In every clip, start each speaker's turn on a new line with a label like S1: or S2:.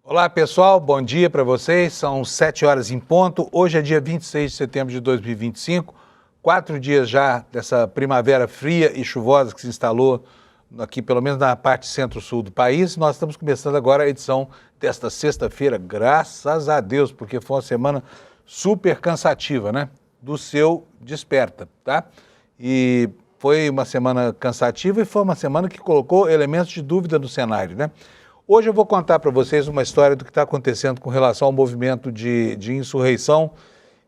S1: Olá pessoal, bom dia para vocês, são 7 horas em ponto, hoje é dia 26 de setembro de 2025, 4 dias já dessa primavera fria e chuvosa que se instalou aqui pelo menos na parte centro-sul do país. Nós estamos começando agora a edição desta sexta-feira, graças a Deus, porque foi uma semana super cansativa, né, do seu Desperta, tá? E foi uma semana cansativa e foi uma semana que colocou elementos de dúvida no cenário, né? Hoje eu vou contar para vocês uma história do que está acontecendo com relação ao movimento de insurreição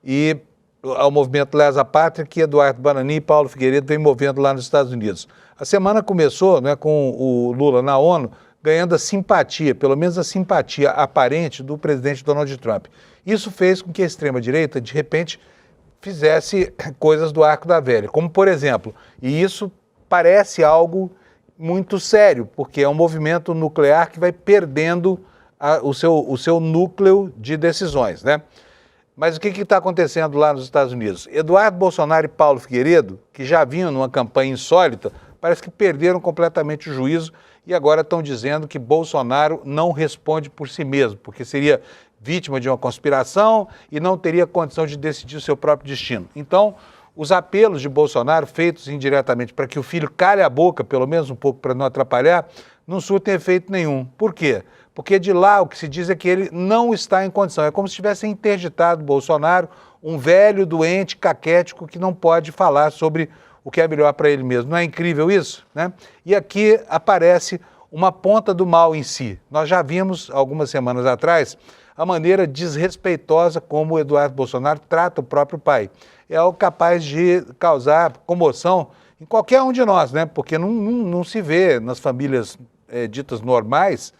S1: e ao movimento Lesa Pátria, que Eduardo Banani e Paulo Figueiredo vem movendo lá nos Estados Unidos. A semana começou, né, com o Lula na ONU ganhando a simpatia, pelo menos a simpatia aparente do presidente Donald Trump. Isso fez com que a extrema-direita, de repente, fizesse coisas do arco da velha, como por exemplo, e isso parece algo muito sério, porque é um movimento nuclear que vai perdendo o seu núcleo de decisões, né? Mas o que está acontecendo lá nos Estados Unidos? Eduardo Bolsonaro e Paulo Figueiredo, que já vinham numa campanha insólita, parece que perderam completamente o juízo e agora estão dizendo que Bolsonaro não responde por si mesmo, porque seria vítima de uma conspiração e não teria condição de decidir o seu próprio destino. Então, os apelos de Bolsonaro, feitos indiretamente para que o filho cale a boca, pelo menos um pouco para não atrapalhar, não surtem efeito nenhum. Por quê? Porque de lá o que se diz é que ele não está em condição. É como se tivesse interditado Bolsonaro, um velho, doente, caquético, que não pode falar sobre o que é melhor para ele mesmo. Não é incrível isso, né? E aqui aparece uma ponta do mal em si. Nós já vimos, algumas semanas atrás, a maneira desrespeitosa como o Eduardo Bolsonaro trata o próprio pai. É algo capaz de causar comoção em qualquer um de nós, né? Porque não se vê nas famílias ditas normais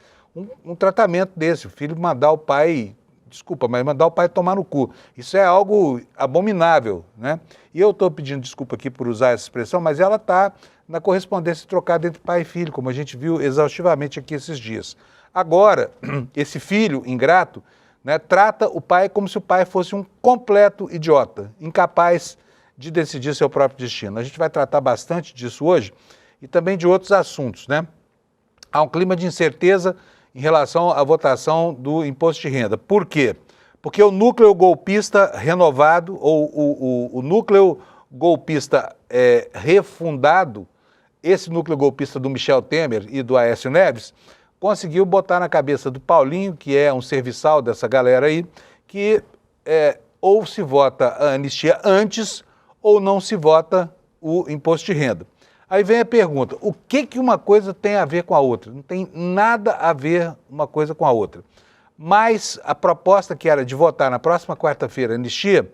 S1: um tratamento desse. O filho mandar o pai, desculpa, mas mandar o pai tomar no cu. Isso é algo abominável, né? E eu estou pedindo desculpa aqui por usar essa expressão, mas ela está na correspondência trocada entre pai e filho, como a gente viu exaustivamente aqui esses dias. Agora, esse filho ingrato, né, trata o pai como se o pai fosse um completo idiota, incapaz de decidir seu próprio destino. A gente vai tratar bastante disso hoje e também de outros assuntos, né? Há um clima de incerteza em relação à votação do imposto de renda. Por quê? Porque o núcleo golpista renovado, ou o núcleo golpista refundado, esse núcleo golpista do Michel Temer e do Aécio Neves, conseguiu botar na cabeça do Paulinho, que é um serviçal dessa galera aí, que ou se vota a anistia antes ou não se vota o imposto de renda. Aí vem a pergunta, o que uma coisa tem a ver com a outra? Não tem nada a ver uma coisa com a outra. Mas a proposta que era de votar na próxima quarta-feira a anistia,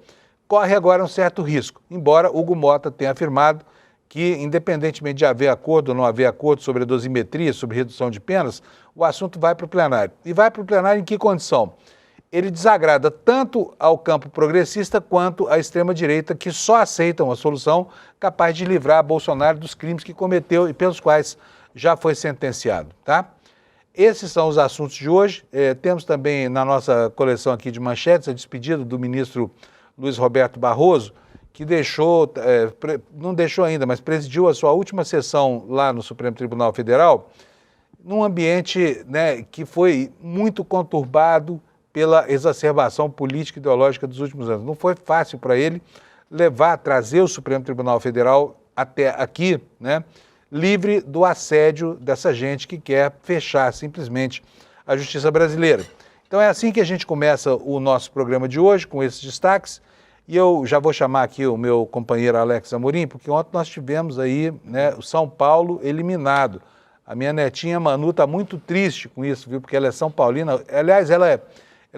S1: corre agora um certo risco, embora Hugo Mota tenha afirmado que, independentemente de haver acordo ou não haver acordo sobre a dosimetria, sobre redução de penas, o assunto vai para o plenário. E vai para o plenário em que condição? Ele desagrada tanto ao campo progressista quanto à extrema-direita, que só aceitam a solução capaz de livrar Bolsonaro dos crimes que cometeu e pelos quais já foi sentenciado, tá? Esses são os assuntos de hoje. Temos também na nossa coleção aqui de manchetes a despedida do ministro Luiz Roberto Barroso, que deixou, não deixou ainda, mas presidiu a sua última sessão lá no Supremo Tribunal Federal, num ambiente, né, que foi muito conturbado pela exacerbação política e ideológica dos últimos anos. Não foi fácil para ele trazer o Supremo Tribunal Federal até aqui, né, livre do assédio dessa gente que quer fechar simplesmente a justiça brasileira. Então é assim que a gente começa o nosso programa de hoje, com esses destaques. E eu já vou chamar aqui o meu companheiro Alex Amorim, porque ontem nós tivemos aí, né, o São Paulo eliminado. A minha netinha Manu está muito triste com isso, viu? Porque ela é São Paulina. Aliás, ela é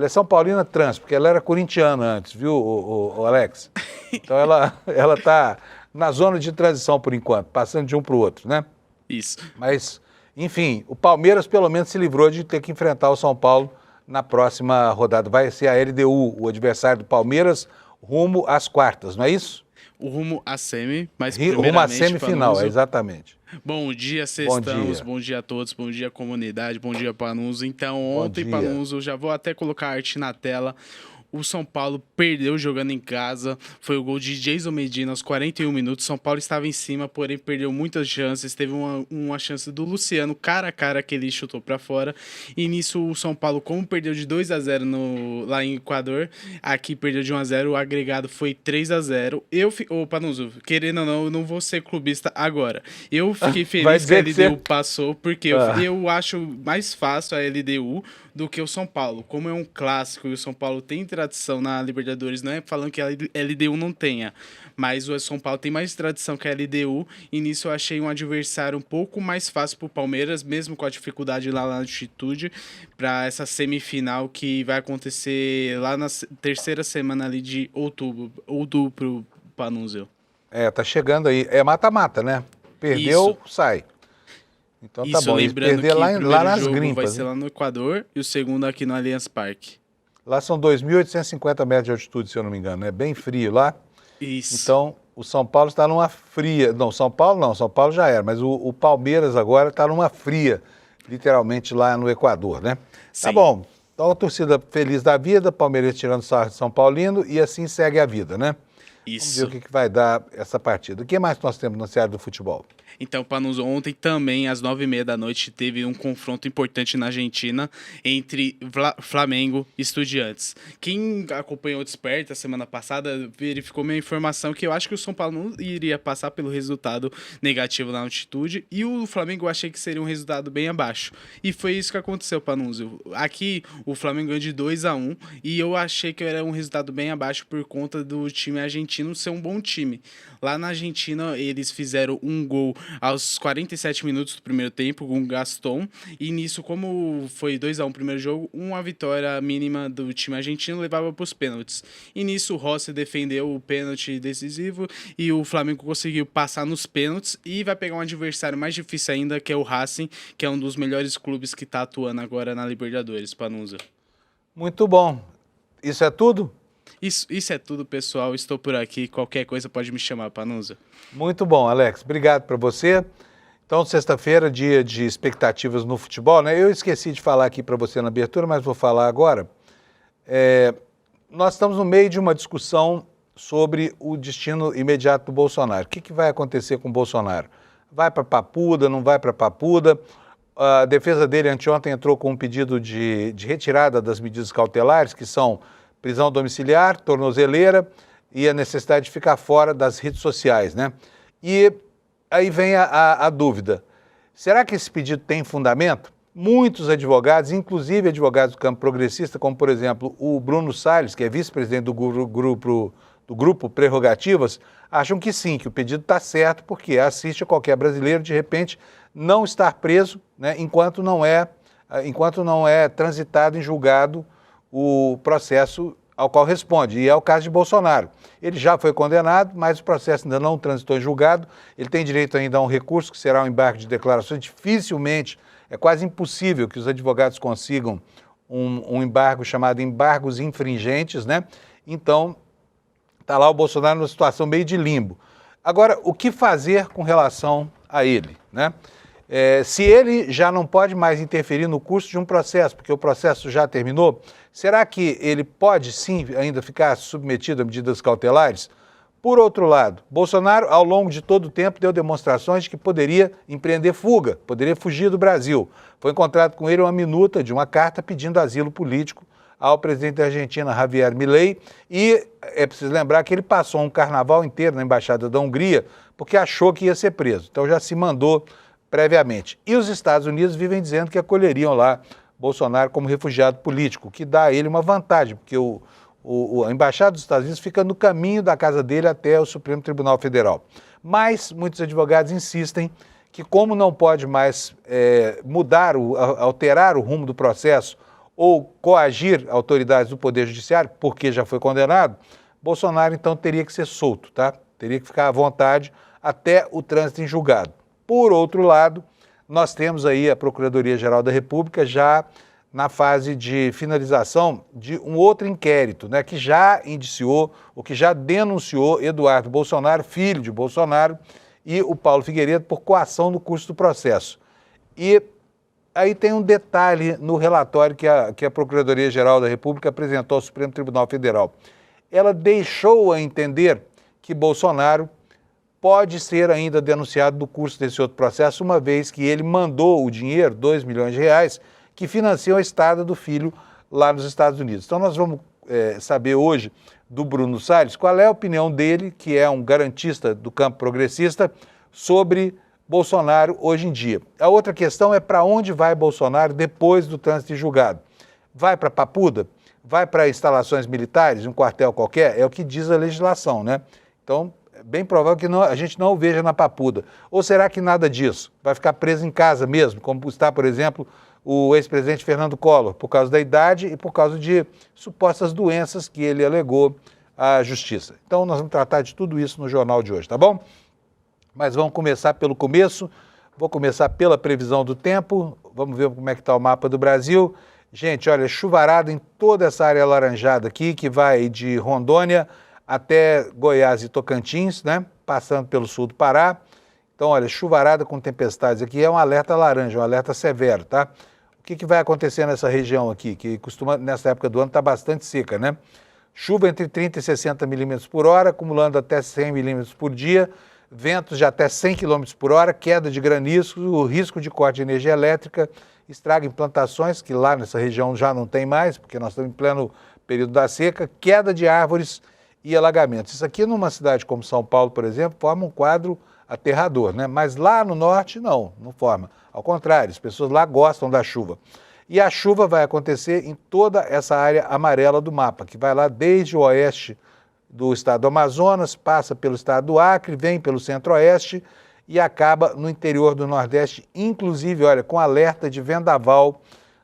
S1: São Paulina trans, porque ela era corintiana antes, viu, o Alex? Então ela está na zona de transição por enquanto, passando de um para o outro, né?
S2: Isso.
S1: Mas, enfim, o Palmeiras pelo menos se livrou de ter que enfrentar o São Paulo na próxima rodada. Vai ser a LDU, o adversário do Palmeiras, rumo às quartas, não é isso?
S2: O rumo à semi, mas
S1: rumo à semifinal, exatamente.
S2: Bom dia, sextamos, bom dia a todos, bom dia comunidade, bom dia Panuso. Então, ontem, Panuso, já vou até colocar a arte na tela, O São Paulo perdeu jogando em casa. Foi o gol de Jason Medina aos 41 minutos. São Paulo estava em cima, porém perdeu muitas chances. Teve uma chance do Luciano, cara a cara, que ele chutou para fora. E nisso o São Paulo, como perdeu de 2-0 lá em Equador, aqui perdeu de 1-0. O agregado foi 3-0. Ô, Panunzio, querendo ou não, eu não vou ser clubista agora. Eu fiquei feliz que a LDU passou, porque eu acho mais fácil a LDU do que o São Paulo. Como é um clássico e o São Paulo tem tradição na Libertadores, não é falando que a LDU não tenha, mas o São Paulo tem mais tradição que a LDU, e nisso eu achei um adversário um pouco mais fácil para o Palmeiras, mesmo com a dificuldade lá na altitude, para essa semifinal que vai acontecer lá na terceira semana ali de outubro pro Panunzio.
S1: Tá chegando aí. É mata-mata, né? Perdeu, sai. Então tá bom,
S2: lembrando
S1: perder
S2: que
S1: lá nas
S2: jogo
S1: Grimpas.
S2: vai ser lá no Equador e o segundo aqui no Allianz Parque.
S1: Lá são 2.850 metros de altitude, se eu não me engano, é bem frio lá.
S2: Isso.
S1: Então o São Paulo está numa fria, São Paulo já era, mas o Palmeiras agora está numa fria, literalmente lá no Equador, né?
S2: Sim.
S1: Tá bom, então a torcida feliz da vida, Palmeiras tirando sarro de São Paulino e assim segue a vida, né?
S2: Isso.
S1: Vamos ver o que vai dar essa partida. O que mais nós temos no cenário do futebol?
S2: Então, Panunzio, ontem também, às 9h30 da noite, teve um confronto importante na Argentina entre Flamengo e Estudiantes. Quem acompanhou Desperta semana passada verificou minha informação que eu acho que o São Paulo não iria passar pelo resultado negativo na altitude, e o Flamengo eu achei que seria um resultado bem abaixo. E foi isso que aconteceu, Panunzio. Aqui, o Flamengo ganhou de 2-1, e eu achei que era um resultado bem abaixo por conta do time argentino ser um bom time. Lá na Argentina, eles fizeram um gol aos 47 minutos do primeiro tempo, com o Gaston. E nisso, como foi 2-1 o primeiro jogo, uma vitória mínima do time argentino levava para os pênaltis. E nisso, o Rossi defendeu o pênalti decisivo e o Flamengo conseguiu passar nos pênaltis e vai pegar um adversário mais difícil ainda, que é o Racing, que é um dos melhores clubes que está atuando agora na Libertadores, Panunzio.
S1: Muito bom. Isso é tudo?
S2: Isso é tudo, pessoal. Estou por aqui. Qualquer coisa pode me chamar, Panunzio.
S1: Muito bom, Alex. Obrigado para você. Então, sexta-feira, dia de expectativas no futebol, né? Eu esqueci de falar aqui para você na abertura, mas vou falar agora. Nós estamos no meio de uma discussão sobre o destino imediato do Bolsonaro. O que vai acontecer com o Bolsonaro? Vai para Papuda, não vai para Papuda? A defesa dele anteontem entrou com um pedido de retirada das medidas cautelares, que são prisão domiciliar, tornozeleira e a necessidade de ficar fora das redes sociais, né? E aí vem a dúvida. Será que esse pedido tem fundamento? Muitos advogados, inclusive advogados do campo progressista, como por exemplo o Bruno Salles, que é vice-presidente do grupo Prerrogativas, acham que sim, que o pedido está certo, porque assiste a qualquer brasileiro, de repente, não estar preso, né, enquanto não é transitado em julgado o processo ao qual responde, e é o caso de Bolsonaro. Ele já foi condenado, mas o processo ainda não transitou em julgado, ele tem direito ainda a um recurso, que será um embargo de declarações. Dificilmente, é quase impossível que os advogados consigam um embargo chamado embargos infringentes, né? Então, está lá o Bolsonaro numa situação meio de limbo. Agora, o que fazer com relação a ele, né? Se ele já não pode mais interferir no curso de um processo, porque o processo já terminou, será que ele pode sim ainda ficar submetido a medidas cautelares? Por outro lado, Bolsonaro, ao longo de todo o tempo, deu demonstrações de que poderia empreender fuga, poderia fugir do Brasil. Foi encontrado com ele uma minuta de uma carta pedindo asilo político ao presidente da Argentina, Javier Milei, e é preciso lembrar que ele passou um carnaval inteiro na Embaixada da Hungria porque achou que ia ser preso, então já se mandou previamente. E os Estados Unidos vivem dizendo que acolheriam lá Bolsonaro como refugiado político, que dá a ele uma vantagem, porque a Embaixada dos Estados Unidos fica no caminho da casa dele até o Supremo Tribunal Federal. Mas muitos advogados insistem que, como não pode mais alterar o rumo do processo ou coagir autoridades do Poder Judiciário, porque já foi condenado, Bolsonaro então teria que ser solto, tá? Teria que ficar à vontade até o trânsito em julgado. Por outro lado, nós temos aí a Procuradoria-Geral da República já na fase de finalização de um outro inquérito, né, que já indiciou, ou que já denunciou Eduardo Bolsonaro, filho de Bolsonaro, e o Paulo Figueiredo por coação no curso do processo. E aí tem um detalhe no relatório que a Procuradoria-Geral da República apresentou ao Supremo Tribunal Federal. Ela deixou a entender que Bolsonaro pode ser ainda denunciado no curso desse outro processo, uma vez que ele mandou o dinheiro, 2 milhões de reais, que financiam a estada do filho lá nos Estados Unidos. Então nós vamos saber hoje do Bruno Salles qual é a opinião dele, que é um garantista do campo progressista, sobre Bolsonaro hoje em dia. A outra questão é para onde vai Bolsonaro depois do trânsito julgado. Vai para Papuda? Vai para instalações militares, um quartel qualquer? É o que diz a legislação, né? Então, é bem provável que a gente não o veja na Papuda. Ou será que nada disso? Vai ficar preso em casa mesmo, como está, por exemplo, o ex-presidente Fernando Collor, por causa da idade e por causa de supostas doenças que ele alegou à justiça. Então, nós vamos tratar de tudo isso no jornal de hoje, tá bom? Mas vamos começar pelo começo. Vou começar pela previsão do tempo. Vamos ver como é que está o mapa do Brasil. Gente, olha, chuvarada em toda essa área alaranjada aqui, que vai de Rondônia até Goiás e Tocantins, né? Passando pelo sul do Pará. Então, olha, chuvarada com tempestades aqui é um alerta laranja, um alerta severo, tá? O que vai acontecer nessa região aqui, que costuma, nessa época do ano, está bastante seca, né? Chuva entre 30 e 60 milímetros por hora, acumulando até 100 milímetros por dia, ventos de até 100 km por hora, queda de granizo, o risco de corte de energia elétrica, estraga em plantações, que lá nessa região já não tem mais, porque nós estamos em pleno período da seca, queda de árvores e alagamentos. Isso aqui numa cidade como São Paulo, por exemplo, forma um quadro aterrador, né? Mas lá no norte não forma. Ao contrário, as pessoas lá gostam da chuva. E a chuva vai acontecer em toda essa área amarela do mapa, que vai lá desde o oeste do estado do Amazonas, passa pelo estado do Acre, vem pelo centro-oeste e acaba no interior do Nordeste, inclusive, olha, com alerta de vendaval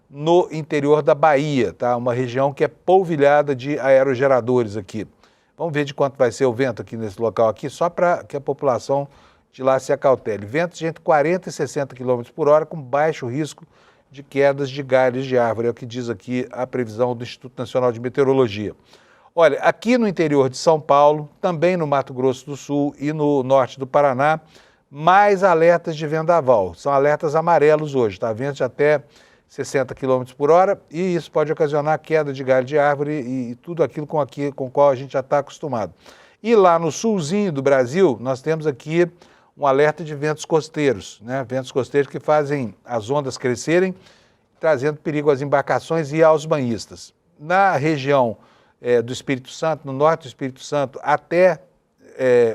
S1: no interior da Bahia, tá? Uma região que é polvilhada de aerogeradores aqui. Vamos ver de quanto vai ser o vento aqui nesse local aqui, só para que a população de lá se acautele. Ventos de entre 40 e 60 km por hora, com baixo risco de quedas de galhos de árvore, é o que diz aqui a previsão do Instituto Nacional de Meteorologia. Olha, aqui no interior de São Paulo, também no Mato Grosso do Sul e no norte do Paraná, mais alertas de vendaval. São alertas amarelos hoje, tá? Ventos de até 60 km por hora e isso pode ocasionar queda de galho de árvore e tudo aquilo com o qual a gente já está acostumado. E lá no sulzinho do Brasil, nós temos aqui um alerta de ventos costeiros, né? Ventos costeiros que fazem as ondas crescerem, trazendo perigo às embarcações e aos banhistas. Na região do Espírito Santo, no norte do Espírito Santo, até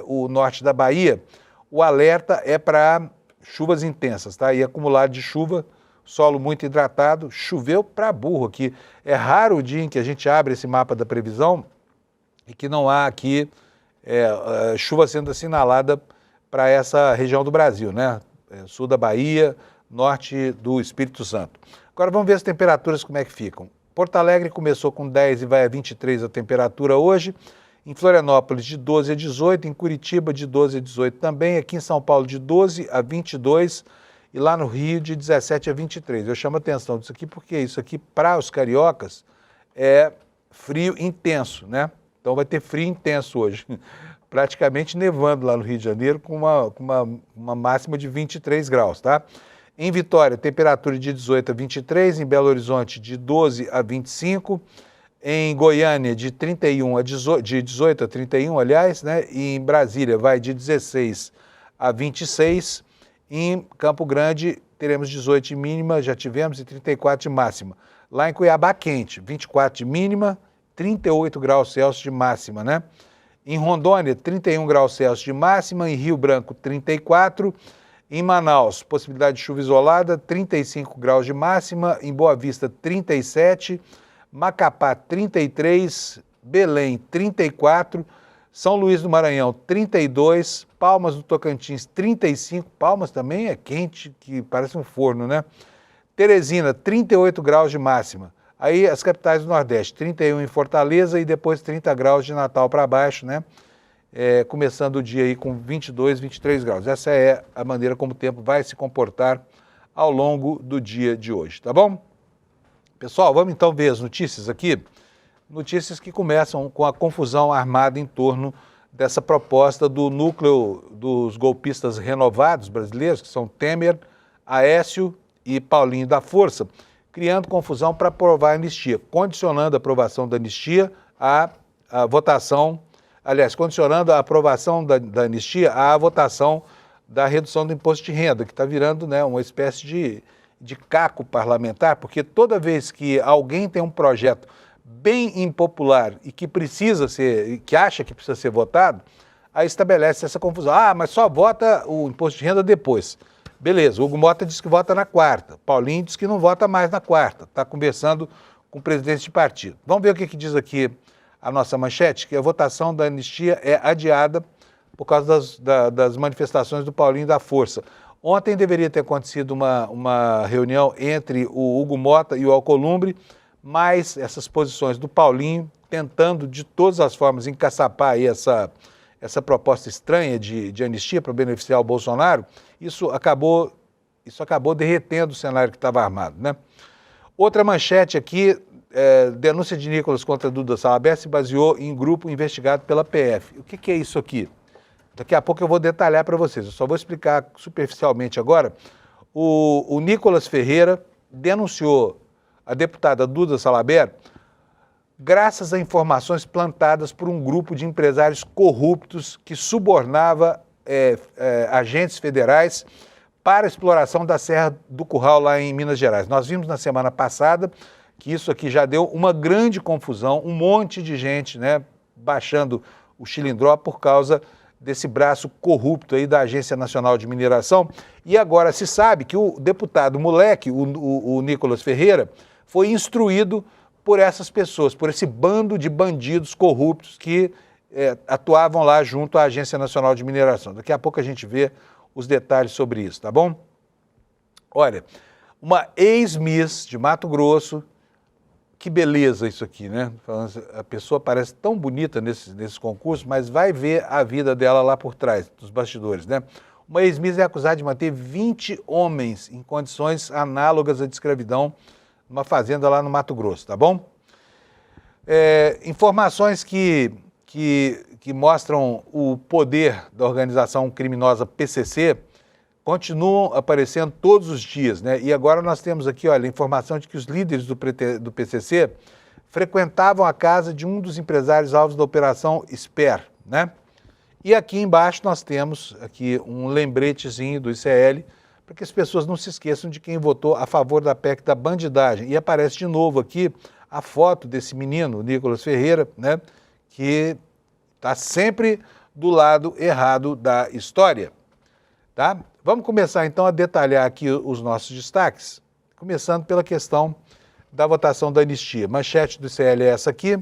S1: o norte da Bahia, o alerta é para chuvas intensas, tá? E acumulado de chuva, solo muito hidratado, choveu para burro aqui. É raro o dia em que a gente abre esse mapa da previsão e que não há aqui chuva sendo assinalada para essa região do Brasil, né? Sul da Bahia, norte do Espírito Santo. Agora vamos ver as temperaturas como é que ficam. Porto Alegre começou com 10 e vai a 23 a temperatura hoje. Em Florianópolis, de 12 a 18. Em Curitiba, de 12 a 18 também. Aqui em São Paulo, de 12 a 22. E lá no Rio, de 17 a 23. Eu chamo a atenção disso aqui porque isso aqui, para os cariocas, é frio intenso, né? Então vai ter frio intenso hoje. Praticamente nevando lá no Rio de Janeiro com uma máxima de 23 graus, tá? Em Vitória, temperatura de 18 a 23, em Belo Horizonte de 12 a 25, em Goiânia de 18 a 31, aliás, né? E em Brasília vai de 16 a 26, em Campo Grande teremos 18 de mínima, já tivemos, e 34 de máxima. Lá em Cuiabá quente, 24 de mínima, 38 graus Celsius de máxima, né? Em Rondônia, 31 graus Celsius de máxima, em Rio Branco, 34. Em Manaus, possibilidade de chuva isolada, 35 graus de máxima. Em Boa Vista, 37. Macapá, 33. Belém, 34. São Luís do Maranhão, 32. Palmas do Tocantins, 35. Palmas também é quente, que parece um forno, né? Teresina, 38 graus de máxima. Aí as capitais do Nordeste, 31 em Fortaleza e depois 30 graus de Natal para baixo, né? Começando o dia aí com 22, 23 graus. Essa é a maneira como o tempo vai se comportar ao longo do dia de hoje, tá bom? Pessoal, vamos então ver as notícias aqui. Notícias que começam com a confusão armada em torno dessa proposta do núcleo dos golpistas renovados brasileiros, que são Temer, Aécio e Paulinho da Força, criando confusão para aprovar a anistia, condicionando a aprovação da anistia à votação, aliás, condicionando a aprovação da anistia à votação da redução do imposto de renda, que está virando, né, uma espécie de caco parlamentar, porque toda vez que alguém tem um projeto bem impopular e que precisa ser, que acha que precisa ser votado, aí estabelece essa confusão. Ah, mas só vota o imposto de renda depois. Beleza, o Hugo Mota diz que vota na quarta, Paulinho diz que não vota mais na quarta, está conversando com o presidente de partido. Vamos ver o que diz aqui a nossa manchete, que a votação da anistia é adiada por causa das manifestações do Paulinho da Força. Ontem deveria ter acontecido uma reunião entre o Hugo Mota e o Alcolumbre, mas essas posições do Paulinho, tentando de todas as formas encaçapar aí essa proposta estranha de anistia para beneficiar o Bolsonaro, isso acabou derretendo o cenário que estava armado, né? Outra manchete aqui, denúncia de Nicolas contra Duda Salabert se baseou em grupo investigado pela PF. O que é isso aqui? Daqui a pouco eu vou detalhar para vocês, eu só vou explicar superficialmente agora. O Nicolas Ferreira denunciou a deputada Duda Salabert graças a informações plantadas por um grupo de empresários corruptos que subornava agentes federais para a exploração da Serra do Curral lá em Minas Gerais. Nós vimos na semana passada que isso aqui já deu uma grande confusão, um monte de gente, né, baixando o chilindró por causa desse braço corrupto aí da Agência Nacional de Mineração. E agora se sabe que o deputado moleque, o Nicolas Ferreira, foi instruído por essas pessoas, por esse bando de bandidos corruptos que atuavam lá junto à Agência Nacional de Mineração. Daqui a pouco a gente vê os detalhes sobre isso, tá bom? Olha, uma ex-miss de Mato Grosso, que beleza isso aqui, né? A pessoa parece tão bonita nesse concurso, mas vai ver a vida dela lá por trás, dos bastidores, né? Uma ex-miss é acusada de manter 20 homens em condições análogas à de escravidão numa fazenda lá no Mato Grosso, tá bom? Informações que mostram o poder da organização criminosa PCC continuam aparecendo todos os dias, né? E agora nós temos aqui, olha, a informação de que os líderes do PCC frequentavam a casa de um dos empresários alvos da Operação Esper, né? E aqui embaixo nós temos aqui um lembretezinho do ICL para que as pessoas não se esqueçam de quem votou a favor da PEC da bandidagem. E aparece de novo aqui a foto desse menino, Nicolas Ferreira, né? Que está sempre do lado errado da história, tá? Vamos começar então a detalhar aqui os nossos destaques, começando pela questão da votação da anistia. Manchete do ICL é essa aqui,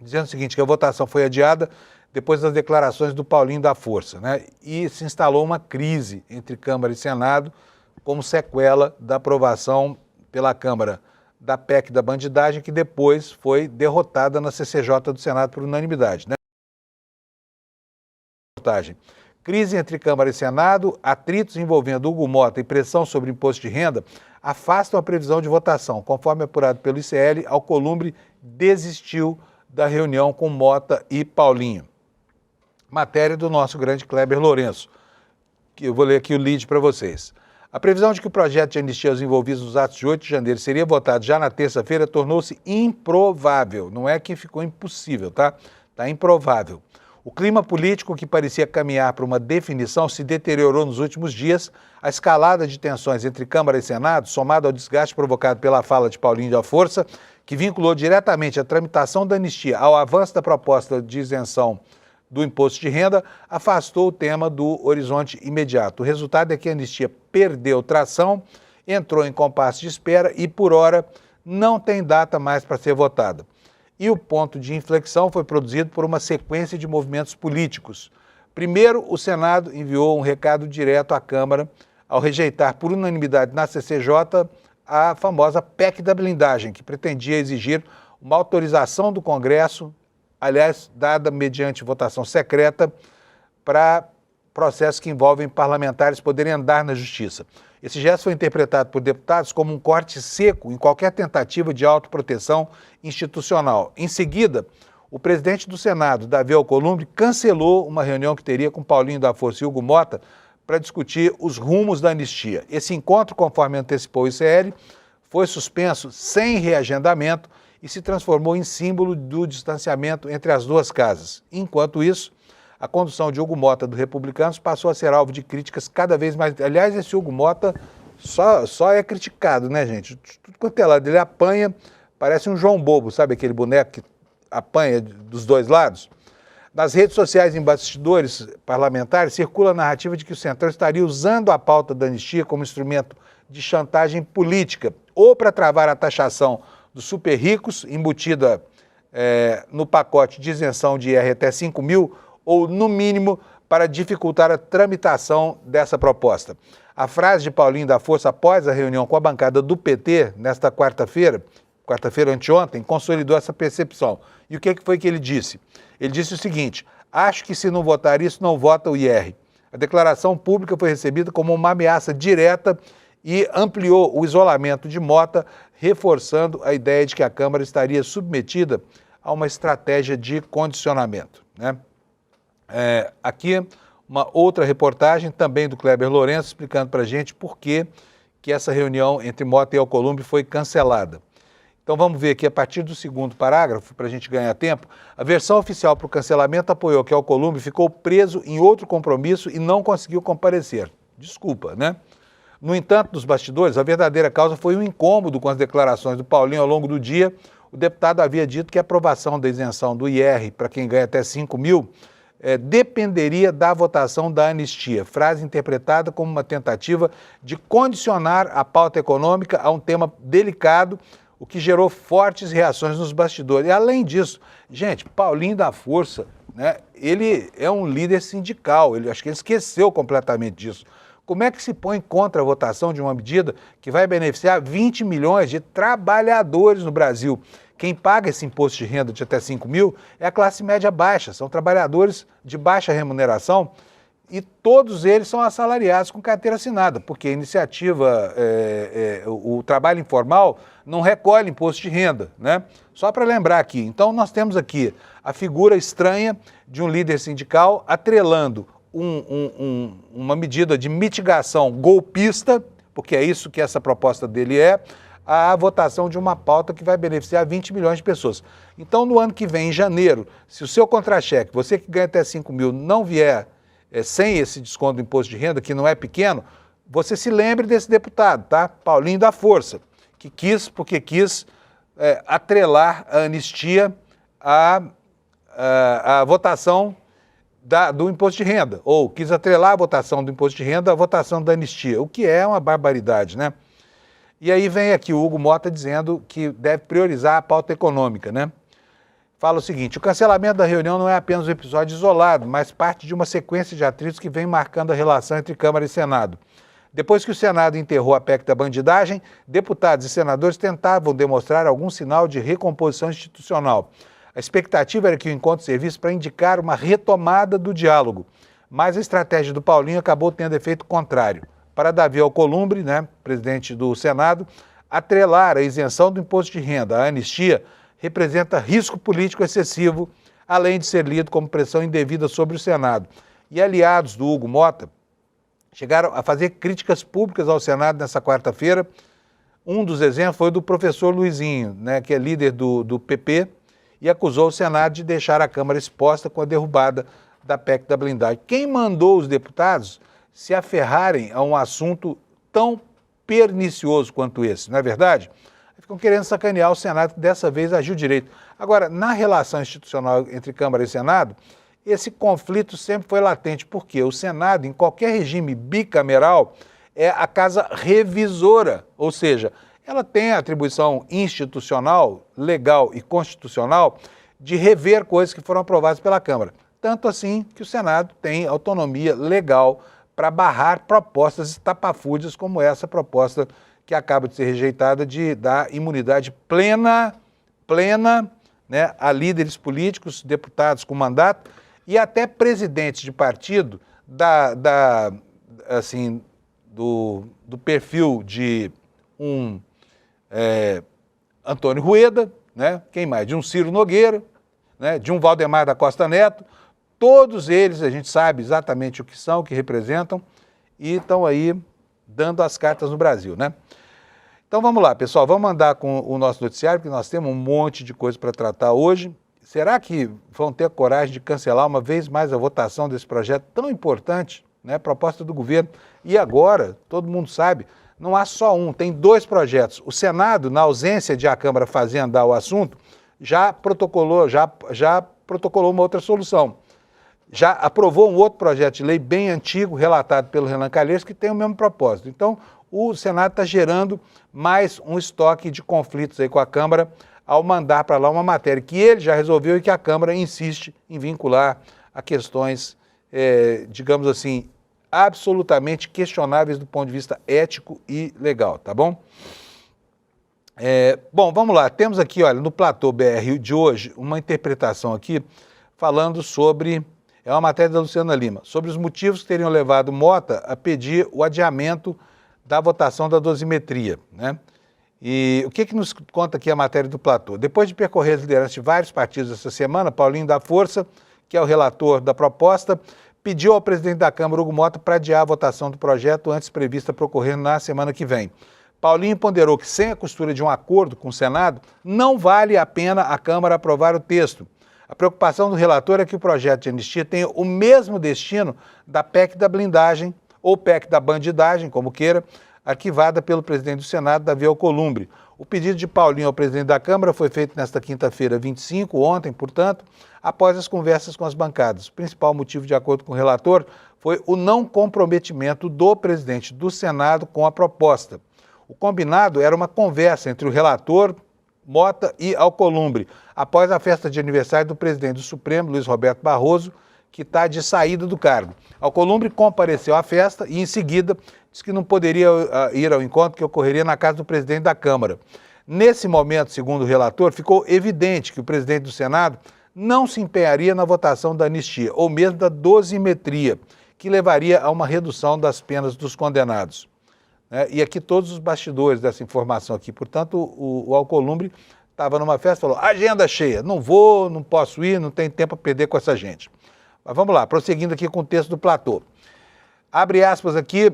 S1: dizendo o seguinte, que a votação foi adiada depois das declarações do Paulinho da Força, né? E se instalou uma crise entre Câmara e Senado como sequela da aprovação pela Câmara da PEC da bandidagem, que depois foi derrotada na CCJ do Senado por unanimidade, né? Crise entre Câmara e Senado, atritos envolvendo Hugo Mota e pressão sobre imposto de renda afastam a previsão de votação. Conforme apurado pelo ICL, Alcolumbre desistiu da reunião com Mota e Paulinho. Matéria do nosso grande Kleber Lourenço, que eu vou ler aqui o lead para vocês. A previsão de que o projeto de anistia aos envolvidos nos atos de 8 de janeiro seria votado já na terça-feira tornou-se improvável. Não é que ficou impossível, tá? Está improvável. O clima político que parecia caminhar para uma definição se deteriorou nos últimos dias. A escalada de tensões entre Câmara e Senado, somado ao desgaste provocado pela fala de Paulinho da Força, que vinculou diretamente a tramitação da anistia ao avanço da proposta de isenção do imposto de renda, afastou o tema do horizonte imediato. O resultado é que a anistia perdeu tração, entrou em compasso de espera e, por hora, não tem data mais para ser votada. E o ponto de inflexão foi produzido por uma sequência de movimentos políticos. Primeiro, o Senado enviou um recado direto à Câmara ao rejeitar por unanimidade na CCJ a famosa PEC da blindagem, que pretendia exigir uma autorização do Congresso, aliás, dada mediante votação secreta, para processos que envolvem parlamentares poderem andar na Justiça. Esse gesto foi interpretado por deputados como um corte seco em qualquer tentativa de autoproteção institucional. Em seguida, o presidente do Senado, Davi Alcolumbre, cancelou uma reunião que teria com Paulinho da Força e Hugo Mota para discutir os rumos da anistia. Esse encontro, conforme antecipou o ICL, foi suspenso sem reagendamento e se transformou em símbolo do distanciamento entre as duas casas. Enquanto isso, a condução de Hugo Mota do Republicanos passou a ser alvo de críticas cada vez mais... Aliás, esse Hugo Mota só é criticado, né, gente? Tudo quanto é lado, ele apanha, parece um João Bobo, sabe aquele boneco que apanha dos dois lados? Nas redes sociais, em bastidores parlamentares, circula a narrativa de que o Centrão estaria usando a pauta da anistia como instrumento de chantagem política, ou para travar a taxação dos super ricos, embutida no pacote de isenção de IR até 5 mil, ou, no mínimo, para dificultar a tramitação dessa proposta. A frase de Paulinho da Força após a reunião com a bancada do PT, nesta quarta-feira anteontem, consolidou essa percepção. E o que foi que ele disse? Ele disse o seguinte: acho que se não votar isso, não vota o IR. A declaração pública foi recebida como uma ameaça direta e ampliou o isolamento de Mota, reforçando a ideia de que a Câmara estaria submetida a uma estratégia de condicionamento, né? Aqui uma outra reportagem também do Kleber Lourenço explicando para a gente por que essa reunião entre Mota e Alcolumbre foi cancelada. Então vamos ver aqui a partir do segundo parágrafo, para a gente ganhar tempo. A versão oficial para o cancelamento apoiou que Alcolumbre ficou preso em outro compromisso e não conseguiu comparecer. Desculpa, né? No entanto, nos bastidores, a verdadeira causa foi um incômodo com as declarações do Paulinho ao longo do dia. O deputado havia dito que a aprovação da isenção do IR para quem ganha até 5 mil dependeria da votação da anistia, frase interpretada como uma tentativa de condicionar a pauta econômica a um tema delicado, o que gerou fortes reações nos bastidores. E além disso, gente, Paulinho da Força, né, ele é um líder sindical, acho que ele esqueceu completamente disso. Como é que se põe contra a votação de uma medida que vai beneficiar 20 milhões de trabalhadores no Brasil? Quem paga esse imposto de renda de até 5 mil é a classe média baixa, são trabalhadores de baixa remuneração e todos eles são assalariados com carteira assinada, porque a iniciativa, o trabalho informal não recolhe imposto de renda, né? Só para lembrar aqui, então nós temos aqui a figura estranha de um líder sindical atrelando uma medida de mitigação golpista, porque é isso que essa proposta dele a votação de uma pauta que vai beneficiar 20 milhões de pessoas. Então, no ano que vem, em janeiro, se o seu contra-cheque, você que ganha até 5 mil, não vier sem esse desconto do imposto de renda, que não é pequeno, você se lembre desse deputado, tá? Paulinho da Força, que quis atrelar a anistia à votação do imposto de renda, ou quis atrelar a votação do imposto de renda à votação da anistia, o que é uma barbaridade, né? E aí vem aqui o Hugo Mota dizendo que deve priorizar a pauta econômica, né? Fala o seguinte: o cancelamento da reunião não é apenas um episódio isolado, mas parte de uma sequência de atritos que vem marcando a relação entre Câmara e Senado. Depois que o Senado enterrou a PEC da bandidagem, deputados e senadores tentavam demonstrar algum sinal de recomposição institucional. A expectativa era que o encontro servisse para indicar uma retomada do diálogo, mas a estratégia do Paulinho acabou tendo efeito contrário. Para Davi Alcolumbre, né, presidente do Senado, atrelar a isenção do imposto de renda à anistia representa risco político excessivo, além de ser lido como pressão indevida sobre o Senado. E aliados do Hugo Mota chegaram a fazer críticas públicas ao Senado nessa quarta-feira. Um dos exemplos foi do professor Luizinho, né, que é líder do PP, e acusou o Senado de deixar a Câmara exposta com a derrubada da PEC da blindagem. Quem mandou os deputados se aferrarem a um assunto tão pernicioso quanto esse, não é verdade? Ficam querendo sacanear o Senado, que dessa vez agiu direito. Agora, na relação institucional entre Câmara e Senado, esse conflito sempre foi latente, porque o Senado, em qualquer regime bicameral, é a casa revisora, ou seja, ela tem a atribuição institucional, legal e constitucional de rever coisas que foram aprovadas pela Câmara. Tanto assim que o Senado tem autonomia legal para barrar propostas estapafúrdias como essa proposta que acaba de ser rejeitada de dar imunidade plena, né, a líderes políticos, deputados com mandato e até presidentes de partido do perfil de um Antônio Rueda, né, quem mais? De um Ciro Nogueira, né, de um Valdemar da Costa Neto. Todos eles, a gente sabe exatamente o que são, o que representam, e estão aí dando as cartas no Brasil, né? Então vamos lá, pessoal, vamos andar com o nosso noticiário, porque nós temos um monte de coisa para tratar hoje. Será que vão ter coragem de cancelar uma vez mais a votação desse projeto tão importante, né? Proposta do governo. E agora, todo mundo sabe, não há só um, tem 2 projetos. O Senado, na ausência de a Câmara fazer andar o assunto, já protocolou uma outra solução. Já aprovou um outro projeto de lei bem antigo, relatado pelo Renan Calheiros, que tem o mesmo propósito. Então, o Senado está gerando mais um estoque de conflitos aí com a Câmara ao mandar para lá uma matéria que ele já resolveu e que a Câmara insiste em vincular a questões, digamos assim, absolutamente questionáveis do ponto de vista ético e legal, tá bom? Bom, vamos lá. Temos aqui, olha, no Platô BR de hoje, uma interpretação aqui falando sobre, é uma matéria da Luciana Lima, sobre os motivos que teriam levado Mota a pedir o adiamento da votação da dosimetria, né? E o que nos conta aqui a matéria do Platô? Depois de percorrer as lideranças de vários partidos essa semana, Paulinho da Força, que é o relator da proposta, pediu ao presidente da Câmara, Hugo Mota, para adiar a votação do projeto antes prevista para ocorrer na semana que vem. Paulinho ponderou que, sem a costura de um acordo com o Senado, não vale a pena a Câmara aprovar o texto. A preocupação do relator é que o projeto de anistia tenha o mesmo destino da PEC da blindagem, ou PEC da bandidagem, como queira, arquivada pelo presidente do Senado, Davi Alcolumbre. O pedido de Paulinho ao presidente da Câmara foi feito nesta quinta-feira, 25, ontem, portanto, após as conversas com as bancadas. O principal motivo, de acordo com o relator, foi o não comprometimento do presidente do Senado com a proposta. O combinado era uma conversa entre o relator, Mota e Alcolumbre, após a festa de aniversário do presidente do Supremo, Luiz Roberto Barroso, que está de saída do cargo. Alcolumbre compareceu à festa e, em seguida, disse que não poderia ir ao encontro que ocorreria na casa do presidente da Câmara. Nesse momento, segundo o relator, ficou evidente que o presidente do Senado não se empenharia na votação da anistia, ou mesmo da dosimetria, que levaria a uma redução das penas dos condenados. E aqui todos os bastidores dessa informação aqui. Portanto, o Alcolumbre estava numa festa e falou, agenda cheia, não vou, não posso ir, não tem tempo a perder com essa gente. Mas vamos lá, prosseguindo aqui com o texto do Platô. Abre aspas aqui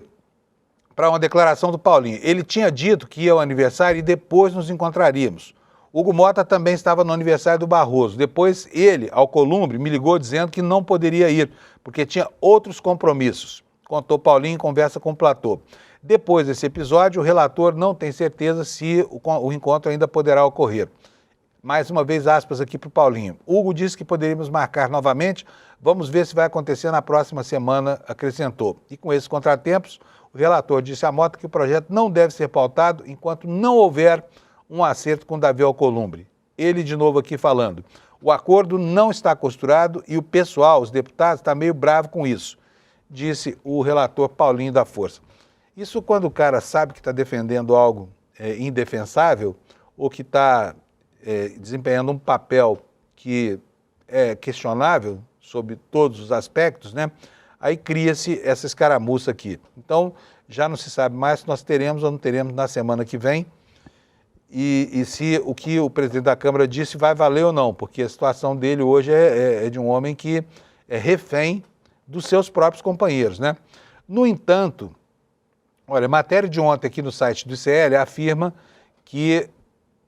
S1: para uma declaração do Paulinho. Ele tinha dito que ia ao aniversário e depois nos encontraríamos. Hugo Mota também estava no aniversário do Barroso. Depois ele, Alcolumbre, me ligou dizendo que não poderia ir, porque tinha outros compromissos. Contou Paulinho em conversa com o Platô. Depois desse episódio, o relator não tem certeza se o encontro ainda poderá ocorrer. Mais uma vez, aspas aqui para o Paulinho. Hugo disse que poderíamos marcar novamente, vamos ver se vai acontecer na próxima semana, acrescentou. E com esses contratempos, o relator disse à Mota que o projeto não deve ser pautado enquanto não houver um acerto com Davi Alcolumbre. Ele de novo aqui falando. O acordo não está costurado e o pessoal, os deputados, está meio bravo com isso, disse o relator Paulinho da Força. Isso quando o cara sabe que está defendendo algo indefensável ou que está desempenhando um papel que é questionável sob todos os aspectos, né? Aí cria-se essa escaramuça aqui. Então, já não se sabe mais se nós teremos ou não teremos na semana que vem e se o que o presidente da Câmara disse vai valer ou não, porque a situação dele hoje é de um homem que é refém dos seus próprios companheiros, né? No entanto, olha, a matéria de ontem aqui no site do ICL afirma que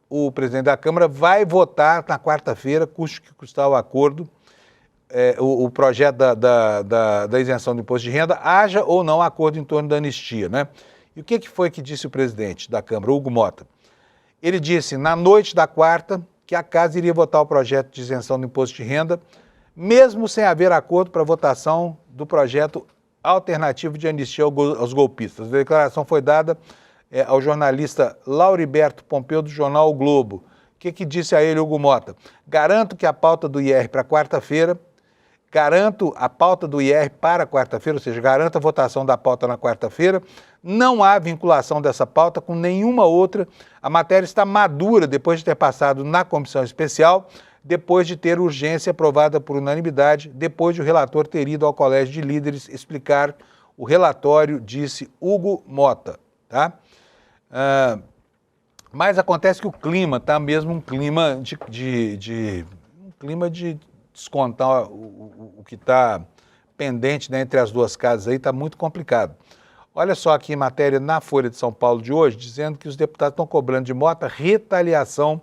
S1: o presidente da Câmara vai votar na quarta-feira, custe que custar o acordo, o projeto da isenção do imposto de renda, haja ou não acordo em torno da anistia, né? E o que foi que disse o presidente da Câmara, Hugo Mota? Ele disse, na noite da quarta, que a Casa iria votar o projeto de isenção do imposto de renda, mesmo sem haver acordo para a votação do projeto alternativo de anistia aos golpistas. A declaração foi dada ao jornalista Lauriberto Pompeu, do jornal O Globo. O que disse a ele Hugo Mota? Garanto que a pauta do IR para quarta-feira, garanto a pauta do IR para quarta-feira, ou seja, garanto a votação da pauta na quarta-feira, não há vinculação dessa pauta com nenhuma outra, a matéria está madura depois de ter passado na comissão especial, depois de ter urgência aprovada por unanimidade, depois de o relator ter ido ao Colégio de Líderes explicar o relatório, disse Hugo Mota, tá? Mas acontece que o clima está mesmo um clima de descontar o que está pendente, né, entre as duas casas aí, está muito complicado. Olha só aqui matéria na Folha de São Paulo de hoje, dizendo que os deputados estão cobrando de Mota retaliação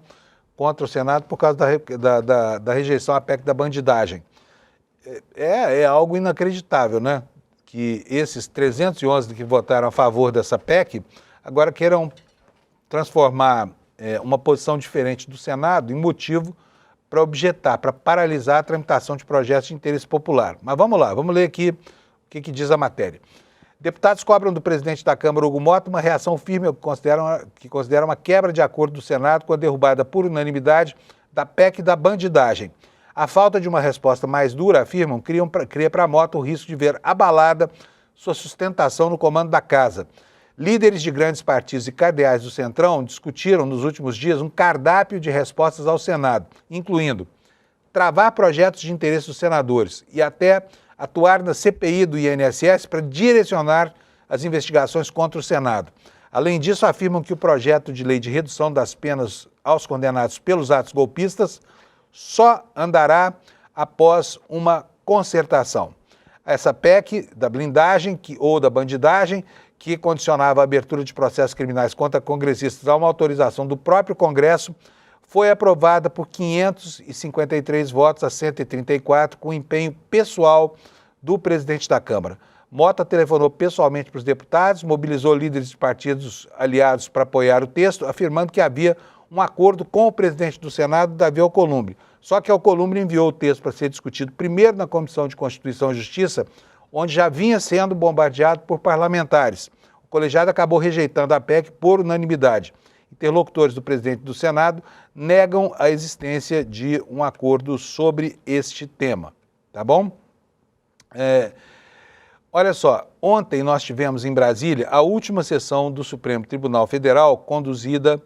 S1: contra o Senado por causa da rejeição à PEC da bandidagem. É algo inacreditável, né? Que esses 311 que votaram a favor dessa PEC agora queiram transformar uma posição diferente do Senado em motivo para objetar, para paralisar a tramitação de projetos de interesse popular. Mas vamos lá, vamos ler aqui o que diz a matéria. Deputados cobram do presidente da Câmara, Hugo Mota, uma reação firme que considera uma quebra de acordo do Senado com a derrubada por unanimidade da PEC da bandidagem. A falta de uma resposta mais dura, afirmam, cria para Mota o risco de ver abalada sua sustentação no comando da casa. Líderes de grandes partidos e cardeais do Centrão discutiram nos últimos dias um cardápio de respostas ao Senado, incluindo travar projetos de interesse dos senadores e até atuar na CPI do INSS para direcionar as investigações contra o Senado. Além disso, afirmam que o projeto de lei de redução das penas aos condenados pelos atos golpistas só andará após uma concertação. Essa PEC da blindagem ou da bandidagem, que condicionava a abertura de processos criminais contra congressistas a uma autorização do próprio Congresso, foi aprovada por 553 votos a 134, com empenho pessoal do presidente da Câmara. Mota telefonou pessoalmente para os deputados, mobilizou líderes de partidos aliados para apoiar o texto, afirmando que havia um acordo com o presidente do Senado, Davi Alcolumbre. Só que Alcolumbre enviou o texto para ser discutido primeiro na Comissão de Constituição e Justiça, onde já vinha sendo bombardeado por parlamentares. O colegiado acabou rejeitando a PEC por unanimidade. Interlocutores do presidente do Senado negam a existência de um acordo sobre este tema, tá bom? Olha só, ontem nós tivemos em Brasília a última sessão do Supremo Tribunal Federal, conduzida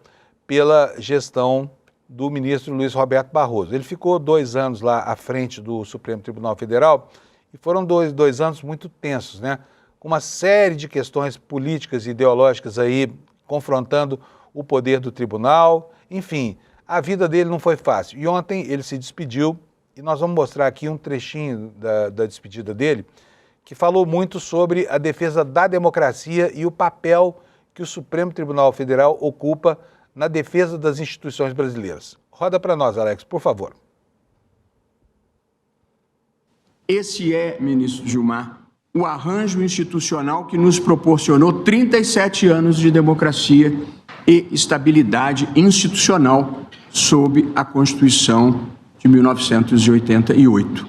S1: pela gestão do ministro Luiz Roberto Barroso. Ele ficou 2 anos lá à frente do Supremo Tribunal Federal e foram dois anos muito tensos, né? Com uma série de questões políticas e ideológicas aí confrontando o poder do tribunal. Enfim, a vida dele não foi fácil. E ontem ele se despediu e nós vamos mostrar aqui um trechinho da despedida dele, que falou muito sobre a defesa da democracia e o papel que o Supremo Tribunal Federal ocupa na defesa das instituições brasileiras. Roda para nós, Alex, por favor.
S3: Esse é, ministro Gilmar, o arranjo institucional que nos proporcionou 37 anos de democracia e estabilidade institucional sob a Constituição de 1988.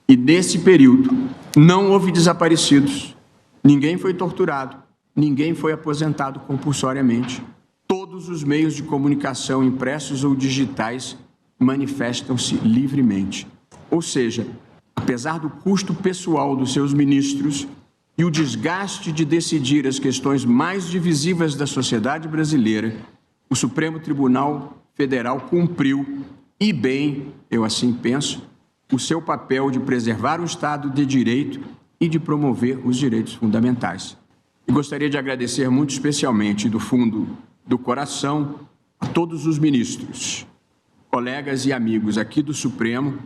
S3: E nesse período não houve desaparecidos, ninguém foi torturado, ninguém foi aposentado compulsoriamente. Todos os meios de comunicação, impressos ou digitais, manifestam-se livremente. Ou seja, apesar do custo pessoal dos seus ministros e o desgaste de decidir as questões mais divisivas da sociedade brasileira, o Supremo Tribunal Federal cumpriu, e bem, eu assim penso, o seu papel de preservar o Estado de Direito e de promover os direitos fundamentais. E gostaria de agradecer muito especialmente, do fundo do coração, a todos os ministros, colegas e amigos aqui do Supremo,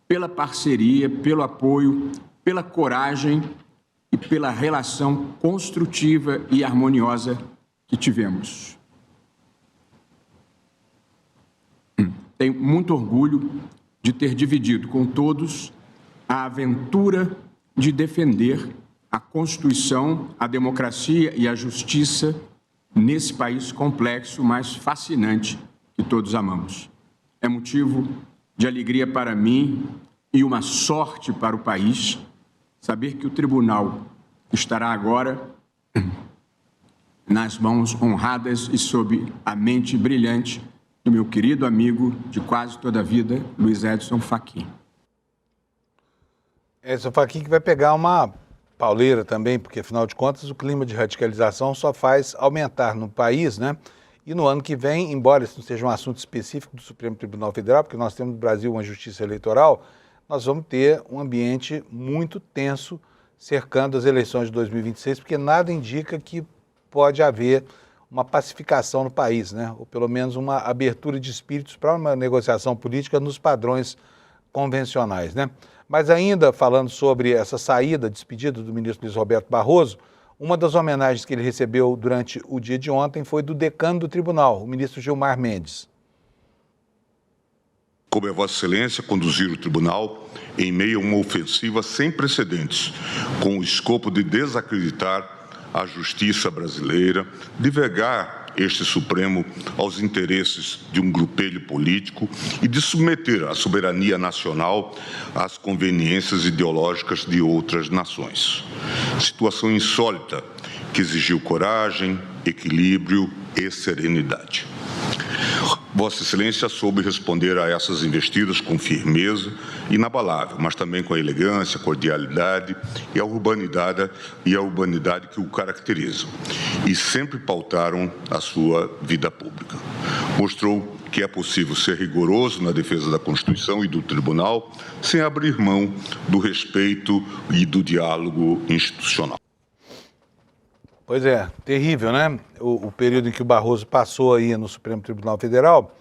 S3: pela parceria, pelo apoio, pela coragem e pela relação construtiva e harmoniosa que tivemos. Tenho muito orgulho de ter dividido com todos a aventura de defender a Constituição, a democracia e a justiça nesse país complexo, mas fascinante, que todos amamos. É motivo de alegria para mim e uma sorte para o país saber que o tribunal estará agora nas mãos honradas e sob a mente brilhante do meu querido amigo de quase toda a vida, Luiz Edson Fachin.
S1: Edson Fachin que vai pegar uma pauleira também, porque afinal de contas o clima de radicalização só faz aumentar no país, né? E no ano que vem, embora isso não seja um assunto específico do Supremo Tribunal Federal, porque nós temos no Brasil uma justiça eleitoral, nós vamos ter um ambiente muito tenso cercando as eleições de 2026, porque nada indica que pode haver uma pacificação no país, né? Ou pelo menos uma abertura de espíritos para uma negociação política nos padrões convencionais, né? Mas ainda falando sobre essa saída, despedida do ministro Luiz Roberto Barroso, Uma das homenagens que ele recebeu durante o dia de ontem foi do decano do tribunal, o ministro Gilmar Mendes.
S4: Coube a Vossa Excelência conduzir o tribunal em meio a uma ofensiva sem precedentes, com o escopo de desacreditar a justiça brasileira, de vegar este Supremo aos interesses de um grupelho político e de submeter a soberania nacional às conveniências ideológicas de outras nações. Situação insólita que exigiu coragem, equilíbrio e serenidade. Vossa Excelência soube responder a essas investidas com firmeza inabalável, mas também com a elegância, cordialidade e a urbanidade que o caracterizam, e sempre pautaram a sua vida pública. Mostrou que é possível ser rigoroso na defesa da Constituição e do Tribunal, sem abrir mão do respeito e do diálogo institucional.
S1: Pois é, terrível, né? O período em que o Barroso passou aí no Supremo Tribunal Federal,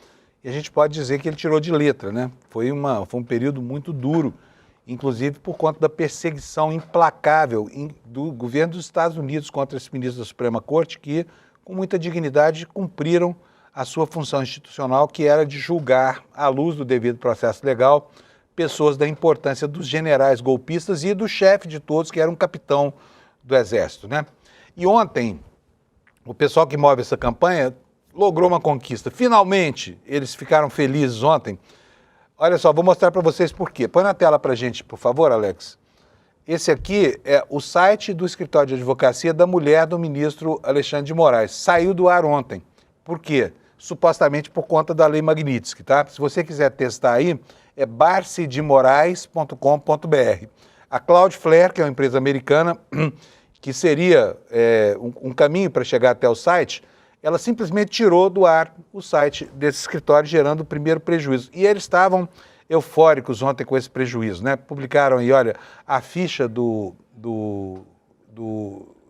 S1: e a gente pode dizer que ele tirou de letra, né? Foi um período muito duro, inclusive por conta da perseguição implacável do governo dos Estados Unidos contra esses ministros da Suprema Corte que, com muita dignidade, cumpriram a sua função institucional, que era de julgar, à luz do devido processo legal, pessoas da importância dos generais golpistas e do chefe de todos, que era um capitão do Exército, né? E ontem, o pessoal que move essa campanha logrou uma conquista. Finalmente, eles ficaram felizes ontem. Olha só, vou mostrar para vocês por quê. Põe na tela para a gente, por favor, Alex. Esse aqui é o site do escritório de advocacia da mulher do ministro Alexandre de Moraes. Saiu do ar ontem. Por quê? Supostamente por conta da Lei Magnitsky, tá? Se você quiser testar aí, é barcedemorais.com.br. A Cloudflare, que é uma empresa americana, que seria um caminho para chegar até o site, ela simplesmente tirou do ar o site desse escritório, gerando o primeiro prejuízo. E eles estavam eufóricos ontem com esse prejuízo, né? Publicaram aí, olha, a ficha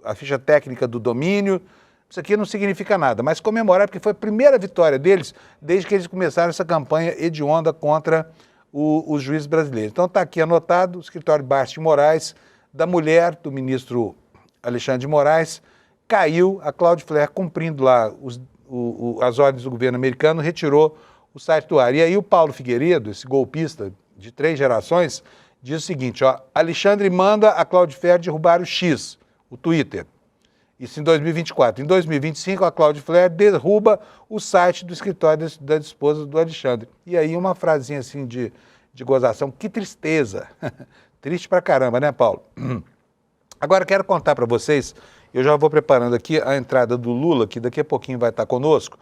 S1: a ficha técnica do domínio. Isso aqui não significa nada, mas comemorar porque foi a primeira vitória deles desde que eles começaram essa campanha hedionda contra os juízes brasileiros. Então está aqui anotado o escritório Barce de Moraes, da mulher do ministro Alexandre de Moraes, caiu, a Cloudflare, cumprindo lá as ordens do governo americano, retirou o site do ar. E aí o Paulo Figueiredo, esse golpista de 3 gerações, diz o seguinte, ó, Alexandre manda a Cloudflare derrubar o X, o Twitter. Isso em 2024. Em 2025, a Cloudflare derruba o site do escritório da esposa do Alexandre. E aí uma frasinha assim de gozação, que tristeza. Triste pra caramba, né, Paulo? Agora quero contar para vocês, eu já vou preparando aqui a entrada do Lula, que daqui a pouquinho vai estar conosco.